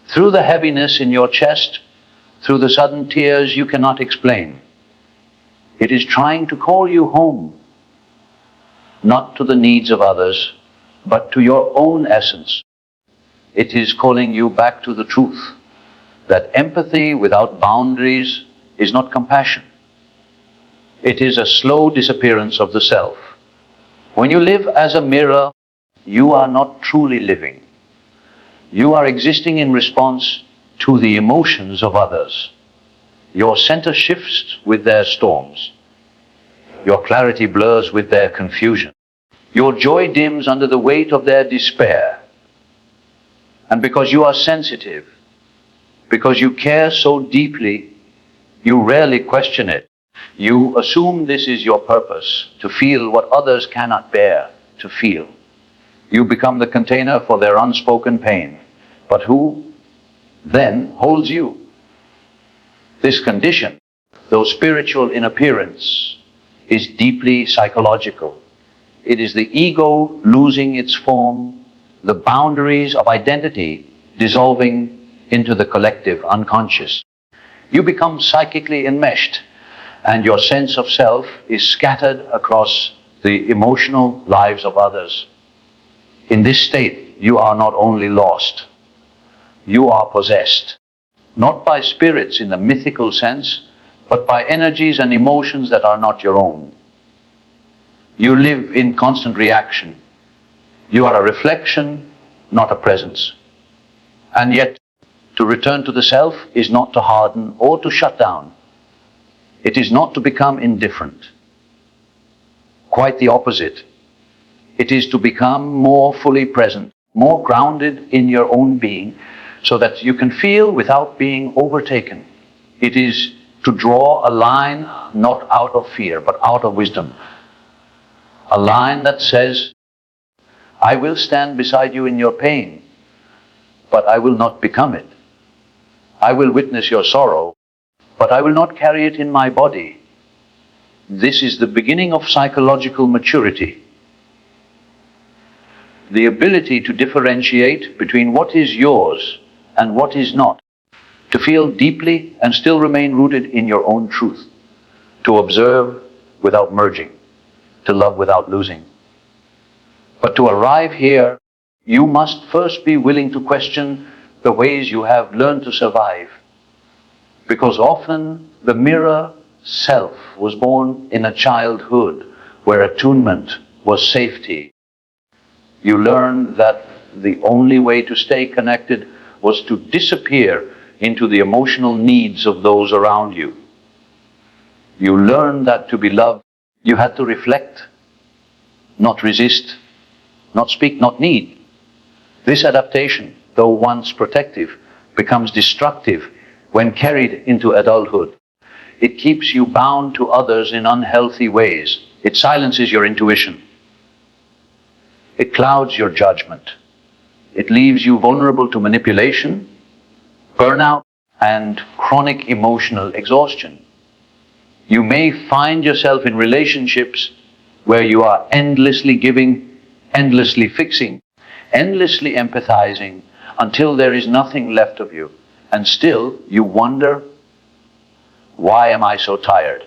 A: through the heaviness in your chest, through the sudden tears you cannot explain. It is trying to call you home, not to the needs of others, but to your own essence. It is calling you back to the truth that empathy without boundaries is not compassion. It is a slow disappearance of the self. When you live as a mirror, you are not truly living. You are existing in response to the emotions of others. Your center shifts with their storms. Your clarity blurs with their confusion. Your joy dims under the weight of their despair. And because you are sensitive, because you care so deeply, you rarely question it. You assume this is your purpose, to feel what others cannot bear to feel. You become the container for their unspoken pain. But who then holds you? This condition, though spiritual in appearance, is deeply psychological. It is the ego losing its form, the boundaries of identity dissolving into the collective unconscious. You become psychically enmeshed, and your sense of self is scattered across the emotional lives of others. In this state, you are not only lost, you are possessed, not by spirits in the mythical sense, but by energies and emotions that are not your own. You live in constant reaction. You are a reflection, not a presence. And yet, to return to the self is not to harden or to shut down. It is not to become indifferent. Quite the opposite. It is to become more fully present, more grounded in your own being, so that you can feel without being overtaken. It is to draw a line not out of fear, but out of wisdom. A line that says, I will stand beside you in your pain, but I will not become it. I will witness your sorrow, but I will not carry it in my body. This is the beginning of psychological maturity. The ability to differentiate between what is yours and what is not, to feel deeply and still remain rooted in your own truth, to observe without merging, to love without losing. But to arrive here, you must first be willing to question the ways you have learned to survive, because often the mirror self was born in a childhood where attunement was safety. You learned that the only way to stay connected was to disappear into the emotional needs of those around you. You learned that to be loved, you had to reflect, not resist, not speak, not need. This adaptation, though once protective, becomes destructive when carried into adulthood. It keeps you bound to others in unhealthy ways. It silences your intuition. It clouds your judgment. It leaves you vulnerable to manipulation, burnout, and chronic emotional exhaustion. You may find yourself in relationships where you are endlessly giving, endlessly fixing, endlessly empathizing, until there is nothing left of you. And still you wonder, why am I so tired?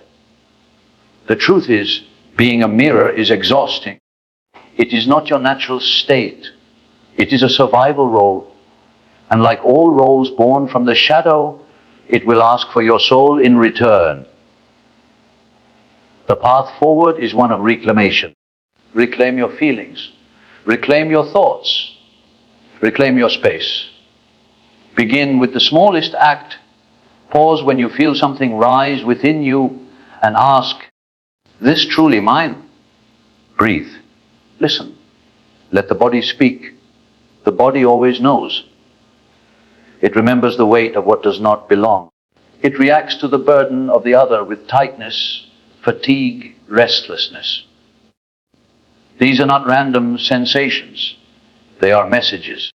A: The truth is, being a mirror is exhausting. It is not your natural state. It is a survival role. And like all roles born from the shadow, it will ask for your soul in return. The path forward is one of reclamation. Reclaim your feelings. Reclaim your thoughts. Reclaim your space. Begin with the smallest act. Pause when you feel something rise within you and ask, this truly mine? Breathe. Listen. Let the body speak. The body always knows. It remembers the weight of what does not belong. It reacts to the burden of the other with tightness, fatigue, restlessness. These are not random sensations. They are messages.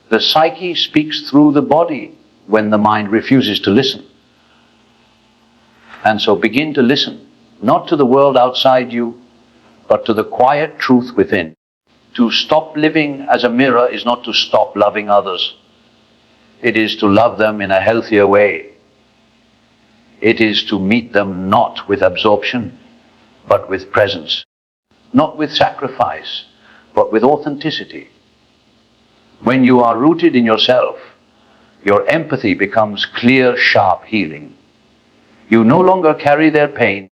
A: The psyche speaks through the body when the mind refuses to listen. And so begin to listen, not to the world outside you, but to the quiet truth within. To stop living as a mirror is not to stop loving others. It is to love them in a healthier way. It is to meet them not with absorption, but with presence. Not with sacrifice, but with authenticity. When you are rooted in yourself, your empathy becomes clear, sharp healing. You no longer carry their pain.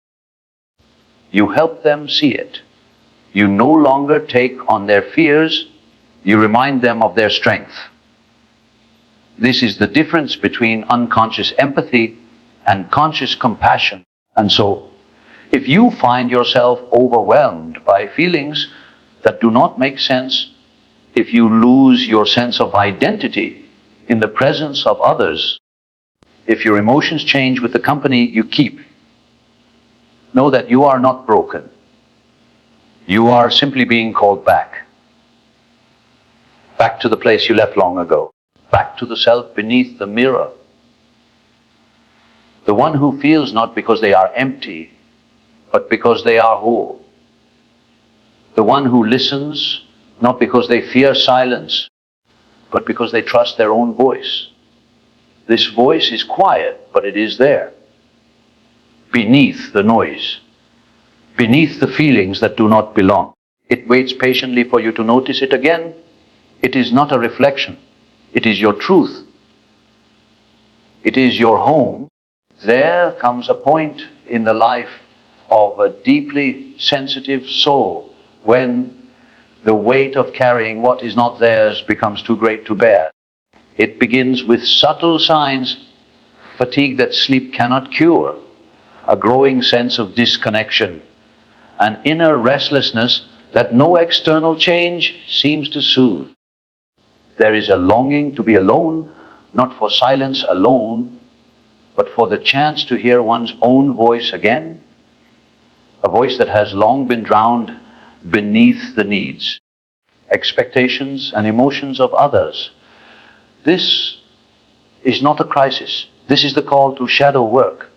A: You help them see it. You no longer take on their fears. You remind them of their strength. This is the difference between unconscious empathy and conscious compassion. And so, if you find yourself overwhelmed by feelings that do not make sense, if you lose your sense of identity in the presence of others, if your emotions change with the company you keep, know that you are not broken. You are simply being called back. Back to the place you left long ago. Back to the self beneath the mirror. The one who feels not because they are empty, but because they are whole. The one who listens not because they fear silence, but because they trust their own voice. This voice is quiet, but it is there. Beneath the noise. Beneath the feelings that do not belong. It waits patiently for you to notice it again. It is not a reflection. It is your truth. It is your home. There comes a point in the life of a deeply sensitive soul when the weight of carrying what is not theirs becomes too great to bear. It begins with subtle signs, fatigue that sleep cannot cure, a growing sense of disconnection, an inner restlessness that no external change seems to soothe. There is a longing to be alone, not for silence alone, but for the chance to hear one's own voice again, a voice that has long been drowned beneath the needs, expectations, and emotions of others. This is not a crisis. This is the call to shadow work.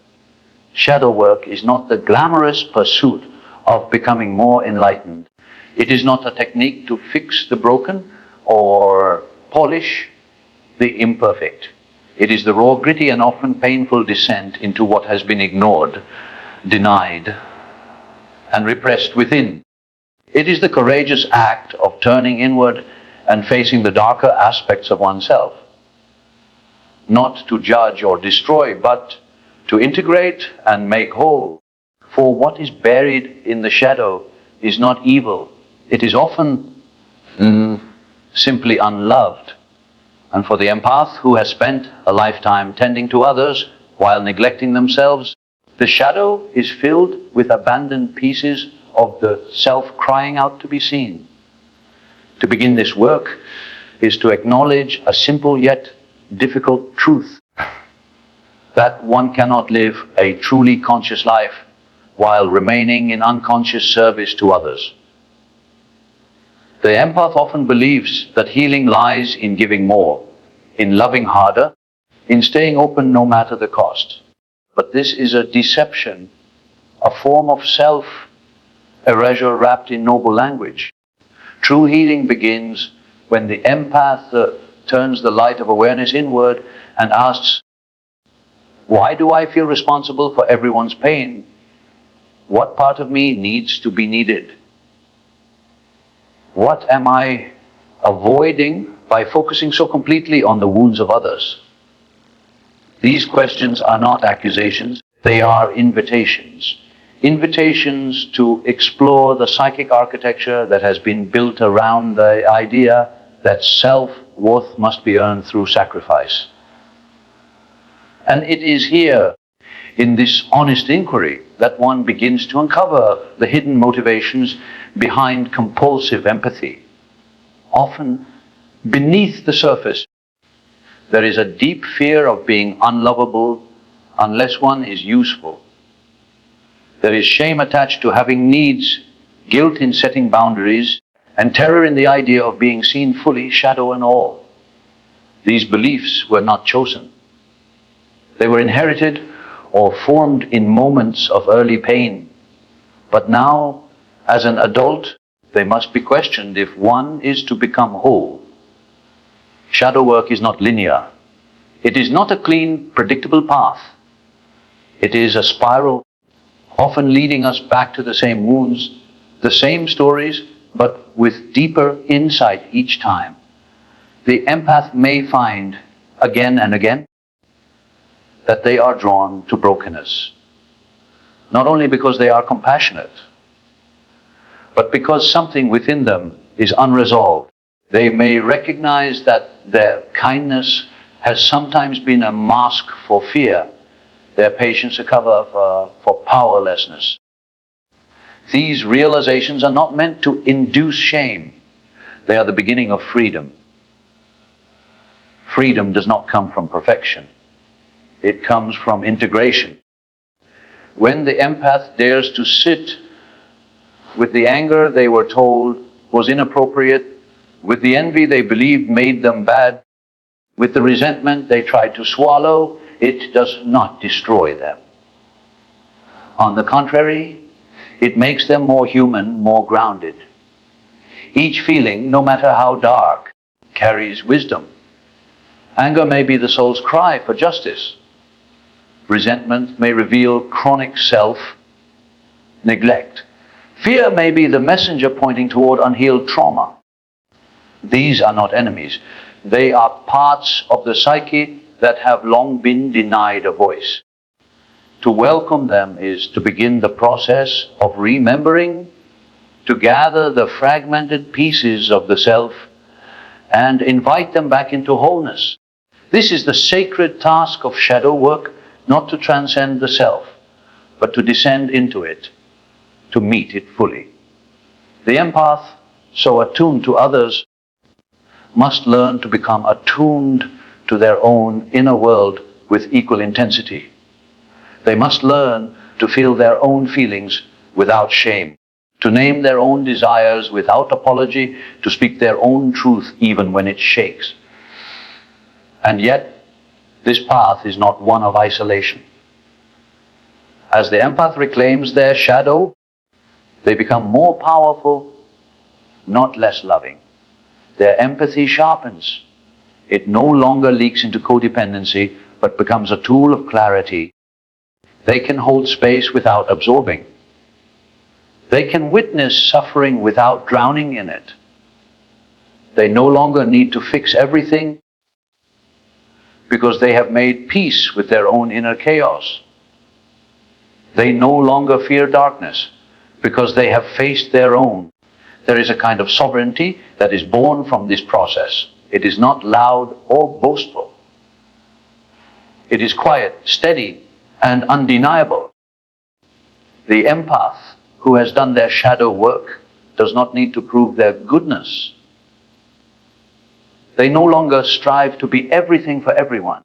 A: Shadow work is not the glamorous pursuit of becoming more enlightened. It is not a technique to fix the broken or polish. the imperfect. It is the raw, gritty, and often painful descent into what has been ignored, denied, and repressed within. It is the courageous act of turning inward and facing the darker aspects of oneself. Not to judge or destroy, but to integrate and make whole. For what is buried in the shadow is not evil. It is often simply unloved. And for the empath who has spent a lifetime tending to others while neglecting themselves, the shadow is filled with abandoned pieces of the self crying out to be seen. To begin this work is to acknowledge a simple yet difficult truth, that one cannot live a truly conscious life while remaining in unconscious service to others. The empath often believes that healing lies in giving more, in loving harder, in staying open no matter the cost. But this is a deception, a form of self-erasure wrapped in noble language. True healing begins when the empath turns the light of awareness inward and asks, why do I feel responsible for everyone's pain? What part of me needs to be needed? What am I avoiding by focusing so completely on the wounds of others? These questions are not accusations, they are invitations. Invitations to explore the psychic architecture that has been built around the idea that self-worth must be earned through sacrifice. And it is here, in this honest inquiry, that one begins to uncover the hidden motivations behind compulsive empathy. Often, beneath the surface, there is a deep fear of being unlovable unless one is useful. There is shame attached to having needs, guilt in setting boundaries, and terror in the idea of being seen fully, shadow and all. These beliefs were not chosen. They were inherited or formed in moments of early pain. But now, as an adult, they must be questioned if one is to become whole. Shadow work is not linear. It is not a clean, predictable path. It is a spiral, often leading us back to the same wounds, the same stories, but with deeper insight each time. The empath may find, again and again, that they are drawn to brokenness. Not only because they are compassionate, but because something within them is unresolved. They may recognize that their kindness has sometimes been a mask for fear, their patience a cover for powerlessness. These realizations are not meant to induce shame. They are the beginning of freedom. Freedom does not come from perfection. It comes from integration. When the empath dares to sit with the anger they were told was inappropriate, with the envy they believed made them bad, with the resentment they tried to swallow, it does not destroy them. On the contrary, it makes them more human, more grounded. Each feeling, no matter how dark, carries wisdom. Anger may be the soul's cry for justice. Resentment may reveal chronic self-neglect. Fear may be the messenger pointing toward unhealed trauma. These are not enemies. They are parts of the psyche that have long been denied a voice. To welcome them is to begin the process of remembering, to gather the fragmented pieces of the self and invite them back into wholeness. This is the sacred task of shadow work, not to transcend the self, but to descend into it, to meet it fully. The empath, so attuned to others, must learn to become attuned to their own inner world with equal intensity. They must learn to feel their own feelings without shame, to name their own desires without apology, to speak their own truth even when it shakes. And yet, this path is not one of isolation. As the empath reclaims their shadow, they become more powerful, not less loving. Their empathy sharpens. It no longer leaks into codependency, but becomes a tool of clarity. They can hold space without absorbing. They can witness suffering without drowning in it. They no longer need to fix everything because they have made peace with their own inner chaos. They no longer fear darkness because they have faced their own. There is a kind of sovereignty that is born from this process. It is not loud or boastful. It is quiet, steady, and undeniable. The empath who has done their shadow work does not need to prove their goodness. They no longer strive to be everything for everyone.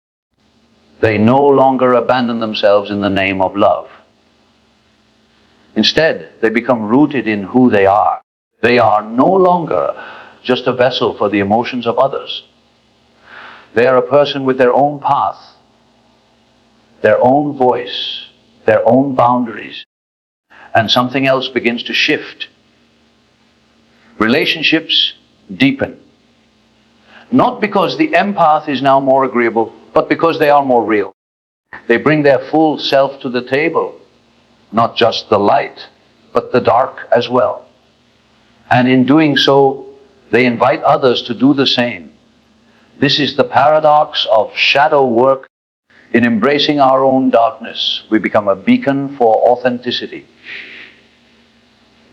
A: They no longer abandon themselves in the name of love. Instead, they become rooted in who they are. They are no longer just a vessel for the emotions of others. They are a person with their own path, their own voice, their own boundaries, and something else begins to shift. Relationships deepen. Not because the empath is now more agreeable, but because they are more real. They bring their full self to the table, not just the light, but the dark as well. And in doing so, they invite others to do the same. This is the paradox of shadow work. In embracing our own darkness, we become a beacon for authenticity.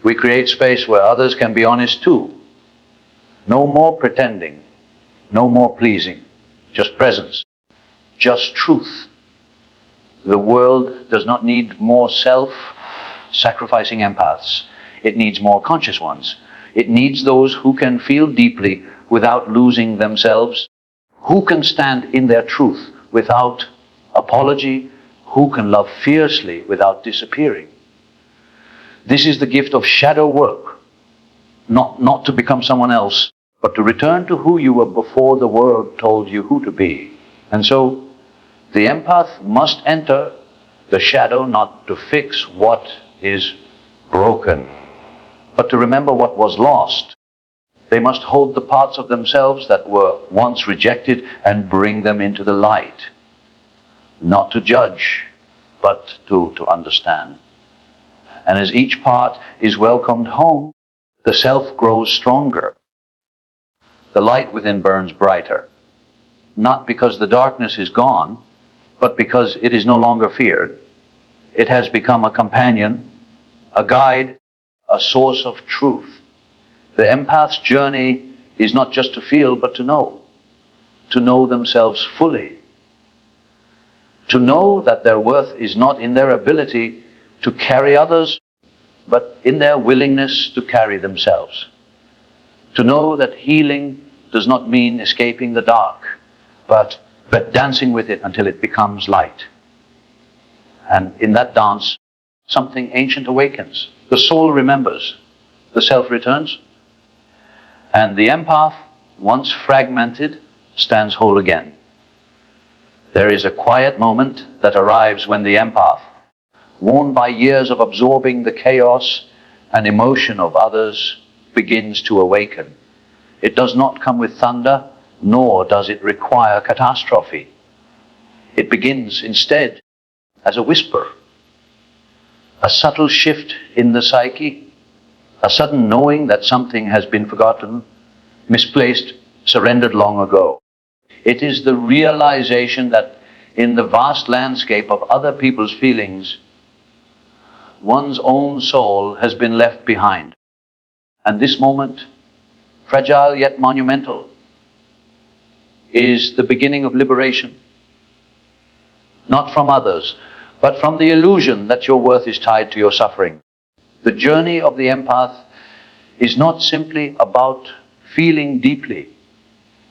A: We create space where others can be honest too. No more pretending, no more pleasing, just presence, just truth. The world does not need more self-sacrificing empaths. It needs more conscious ones. It needs those who can feel deeply without losing themselves, who can stand in their truth without apology, who can love fiercely without disappearing. This is the gift of shadow work, not to become someone else, but to return to who you were before the world told you who to be. And so, the empath must enter the shadow not to fix what is broken, but to remember what was lost. They must hold the parts of themselves that were once rejected and bring them into the light. Not to judge, but to understand. And as each part is welcomed home, the self grows stronger. The light within burns brighter, not because the darkness is gone, but because it is no longer feared. It has become a companion, a guide, a source of truth. The empath's journey is not just to feel, but to know themselves fully. To know that their worth is not in their ability to carry others, but in their willingness to carry themselves. To know that healing does not mean escaping the dark, but dancing with it until it becomes light. And in that dance, something ancient awakens. The soul remembers, the self returns, and the empath, once fragmented, stands whole again. There is a quiet moment that arrives when the empath, worn by years of absorbing the chaos and emotion of others, begins to awaken. It does not come with thunder, nor does it require catastrophe. It begins instead as a whisper, a subtle shift in the psyche, a sudden knowing that something has been forgotten, misplaced, surrendered long ago. It is the realization that in the vast landscape of other people's feelings, one's own soul has been left behind. And this moment, fragile yet monumental, is the beginning of liberation. Not from others, but from the illusion that your worth is tied to your suffering. The journey of the empath is not simply about feeling deeply.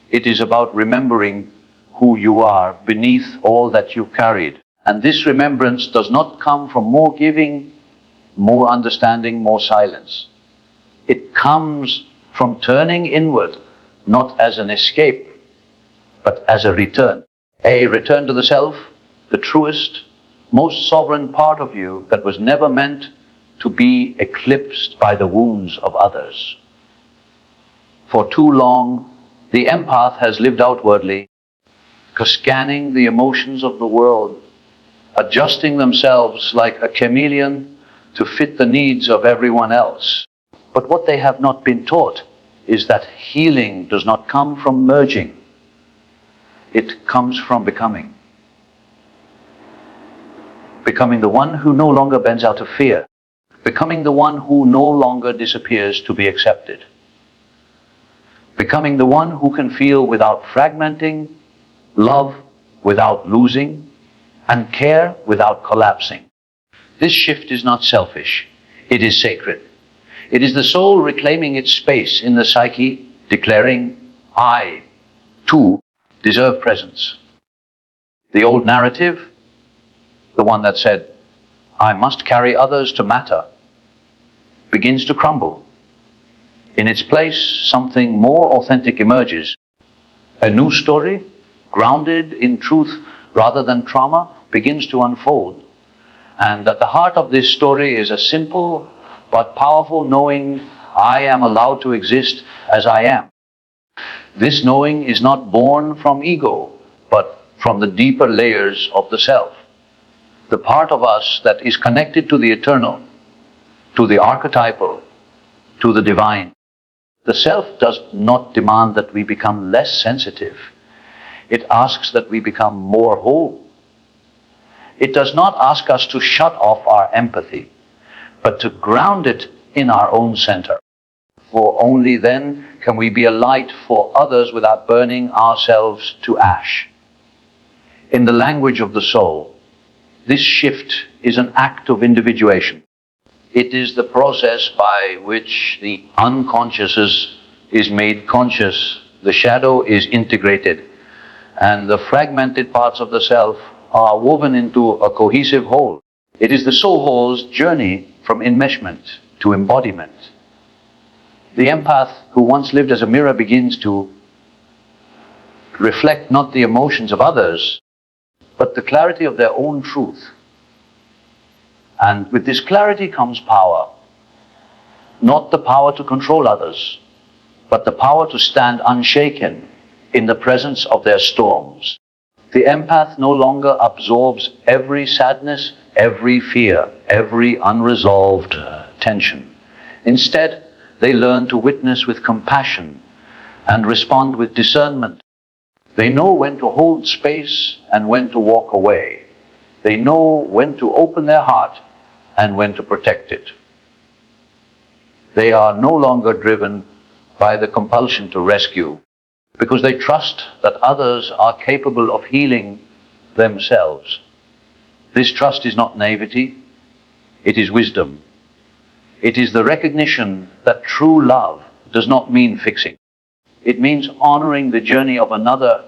A: It is about remembering who you are beneath all that you carried. And this remembrance does not come from more giving, more understanding, more silence. It comes from turning inward, not as an escape, but as a return. A return to the self, the truest, most sovereign part of you that was never meant to be eclipsed by the wounds of others. For too long, The empath has lived outwardly, scanning the emotions of the world, adjusting themselves like a chameleon to fit the needs of everyone else. But what they have not been taught is that healing does not come from merging. It comes from becoming. Becoming the one who no longer bends out of fear. Becoming the one who no longer disappears to be accepted. Becoming the one who can feel without fragmenting, love without losing, and care without collapsing. This shift is not selfish. It is sacred. It is the soul reclaiming its space in the psyche, declaring, I, too, deserve presence. The old narrative, the one that said, I must carry others to matter, begins to crumble. In its place, something more authentic emerges. A new story, grounded in truth rather than trauma, begins to unfold. And at the heart of this story is a simple but powerful knowing, I am allowed to exist as I am. This knowing is not born from ego, but from the deeper layers of the self. The part of us that is connected to the eternal, to the archetypal, to the divine. The self does not demand that we become less sensitive. It asks that we become more whole. It does not ask us to shut off our empathy, but to ground it in our own center. For only then can we be a light for others without burning ourselves to ash. In the language of the soul, this shift is an act of individuation. It is the process by which the unconscious is made conscious, the shadow is integrated, and the fragmented parts of the self are woven into a cohesive whole. It is the soul's journey from enmeshment to embodiment. The empath who once lived as a mirror begins to reflect not the emotions of others, but the clarity of their own truth. And with this clarity comes power. Not the power to control others, but the power to stand unshaken in the presence of their storms. The empath no longer absorbs every sadness, every fear, every unresolved tension. Instead, they learn to witness with compassion and respond with discernment. They know when to hold space and when to walk away. They know when to open their heart and when to protect it. They are no longer driven by the compulsion to rescue, because they trust that others are capable of healing themselves. This trust is not naivety, it is wisdom. It is the recognition that true love does not mean fixing. It means honoring the journey of another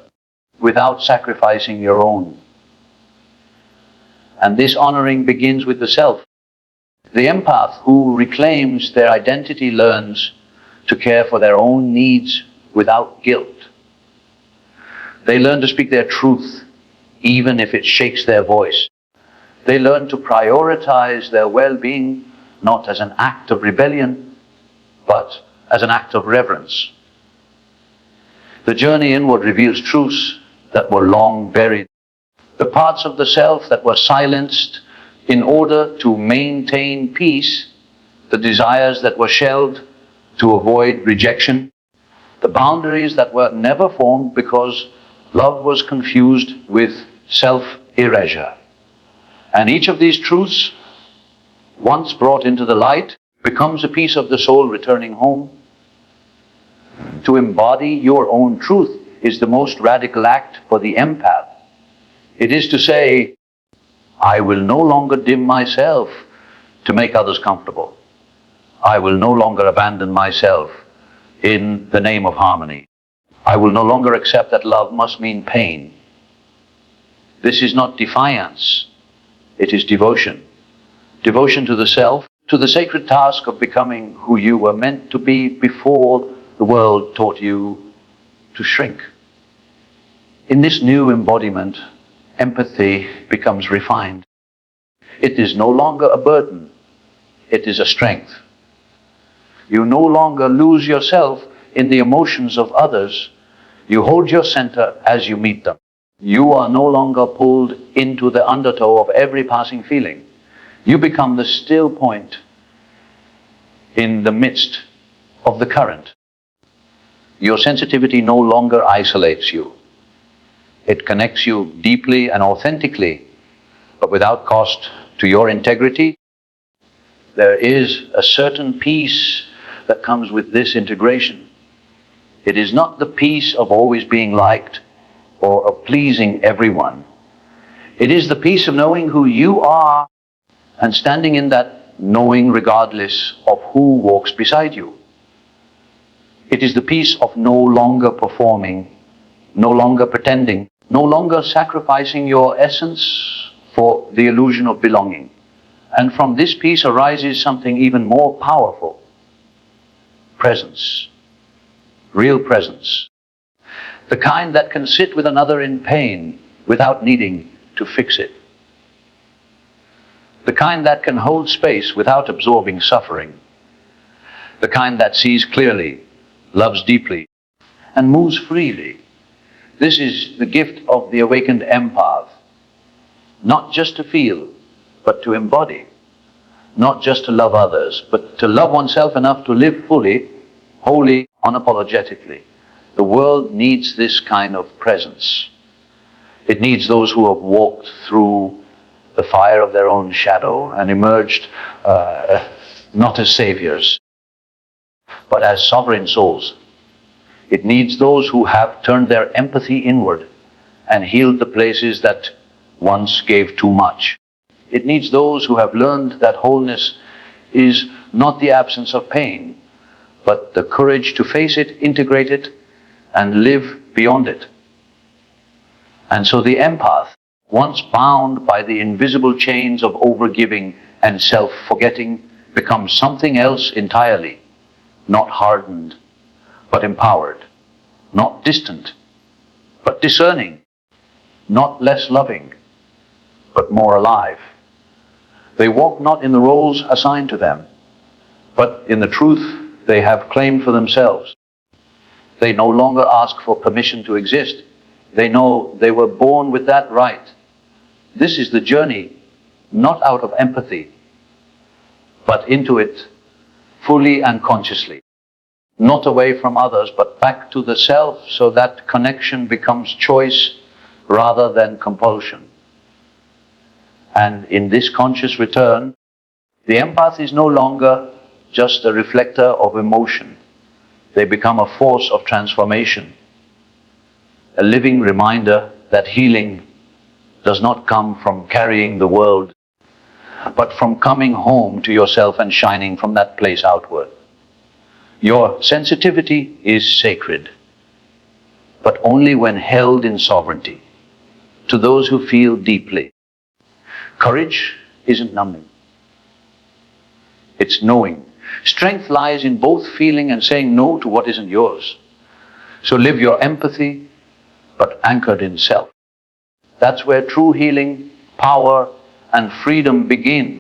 A: without sacrificing your own. And this honoring begins with the self. The empath who reclaims their identity learns to care for their own needs without guilt. They learn to speak their truth, even if it shakes their voice. They learn to prioritize their well-being, not as an act of rebellion, but as an act of reverence. The journey inward reveals truths that were long buried. The parts of the self that were silenced in order to maintain peace, the desires that were shelved to avoid rejection, the boundaries that were never formed because love was confused with self-erasure. And each of these truths, once brought into the light, becomes a piece of the soul returning home. To embody your own truth is the most radical act for the empath. It is to say, I will no longer dim myself to make others comfortable. I will no longer abandon myself in the name of harmony. I will no longer accept that love must mean pain. This is not defiance, it is devotion. Devotion to the self, to the sacred task of becoming who you were meant to be before the world taught you to shrink. In this new embodiment, empathy becomes refined. It is no longer a burden, it is a strength. You no longer lose yourself in the emotions of others, You hold your center as you meet them. You are no longer pulled into the undertow of every passing feeling. You become the still point in the midst of the current. Your sensitivity no longer isolates you. It connects you deeply and authentically, but without cost to your integrity. There is a certain peace that comes with this integration. It is not the peace of always being liked or of pleasing everyone. It is the peace of knowing who you are and standing in that knowing regardless of who walks beside you. It is the peace of no longer performing, no longer pretending, no longer sacrificing your essence for the illusion of belonging. And from this peace arises something even more powerful: presence. Real presence. The kind that can sit with another in pain without needing to fix it. The kind that can hold space without absorbing suffering. The kind that sees clearly, loves deeply, and moves freely. This is the gift of the awakened empath. Not just to feel, but to embody. Not just to love others, but to love oneself enough to live fully, wholly, unapologetically. The world needs this kind of presence. It needs those who have walked through the fire of their own shadow and emerged not as saviors, but as sovereign souls. It needs those who have turned their empathy inward and healed the places that once gave too much. It needs those who have learned that wholeness is not the absence of pain, but the courage to face it, integrate it, and live beyond it. And so the empath, once bound by the invisible chains of overgiving and self-forgetting, becomes something else entirely. Not hardened, but empowered. Not distant, but discerning. Not less loving, but more alive. They walk not in the roles assigned to them, but in the truth they have claimed for themselves. They no longer ask for permission to exist. They know they were born with that right. This is the journey, not out of empathy, but into it fully and consciously. Not away from others, but back to the self, so that connection becomes choice rather than compulsion. And in this conscious return, the empath is no longer just a reflector of emotion. They become a force of transformation, a living reminder that healing does not come from carrying the world, but from coming home to yourself and shining from that place outward. Your sensitivity is sacred, but only when held in sovereignty, to those who feel deeply. Courage isn't numbing. It's knowing. Strength lies in both feeling and saying no to what isn't yours. So live your empathy, but anchored in self. That's where true healing, power, and freedom begin.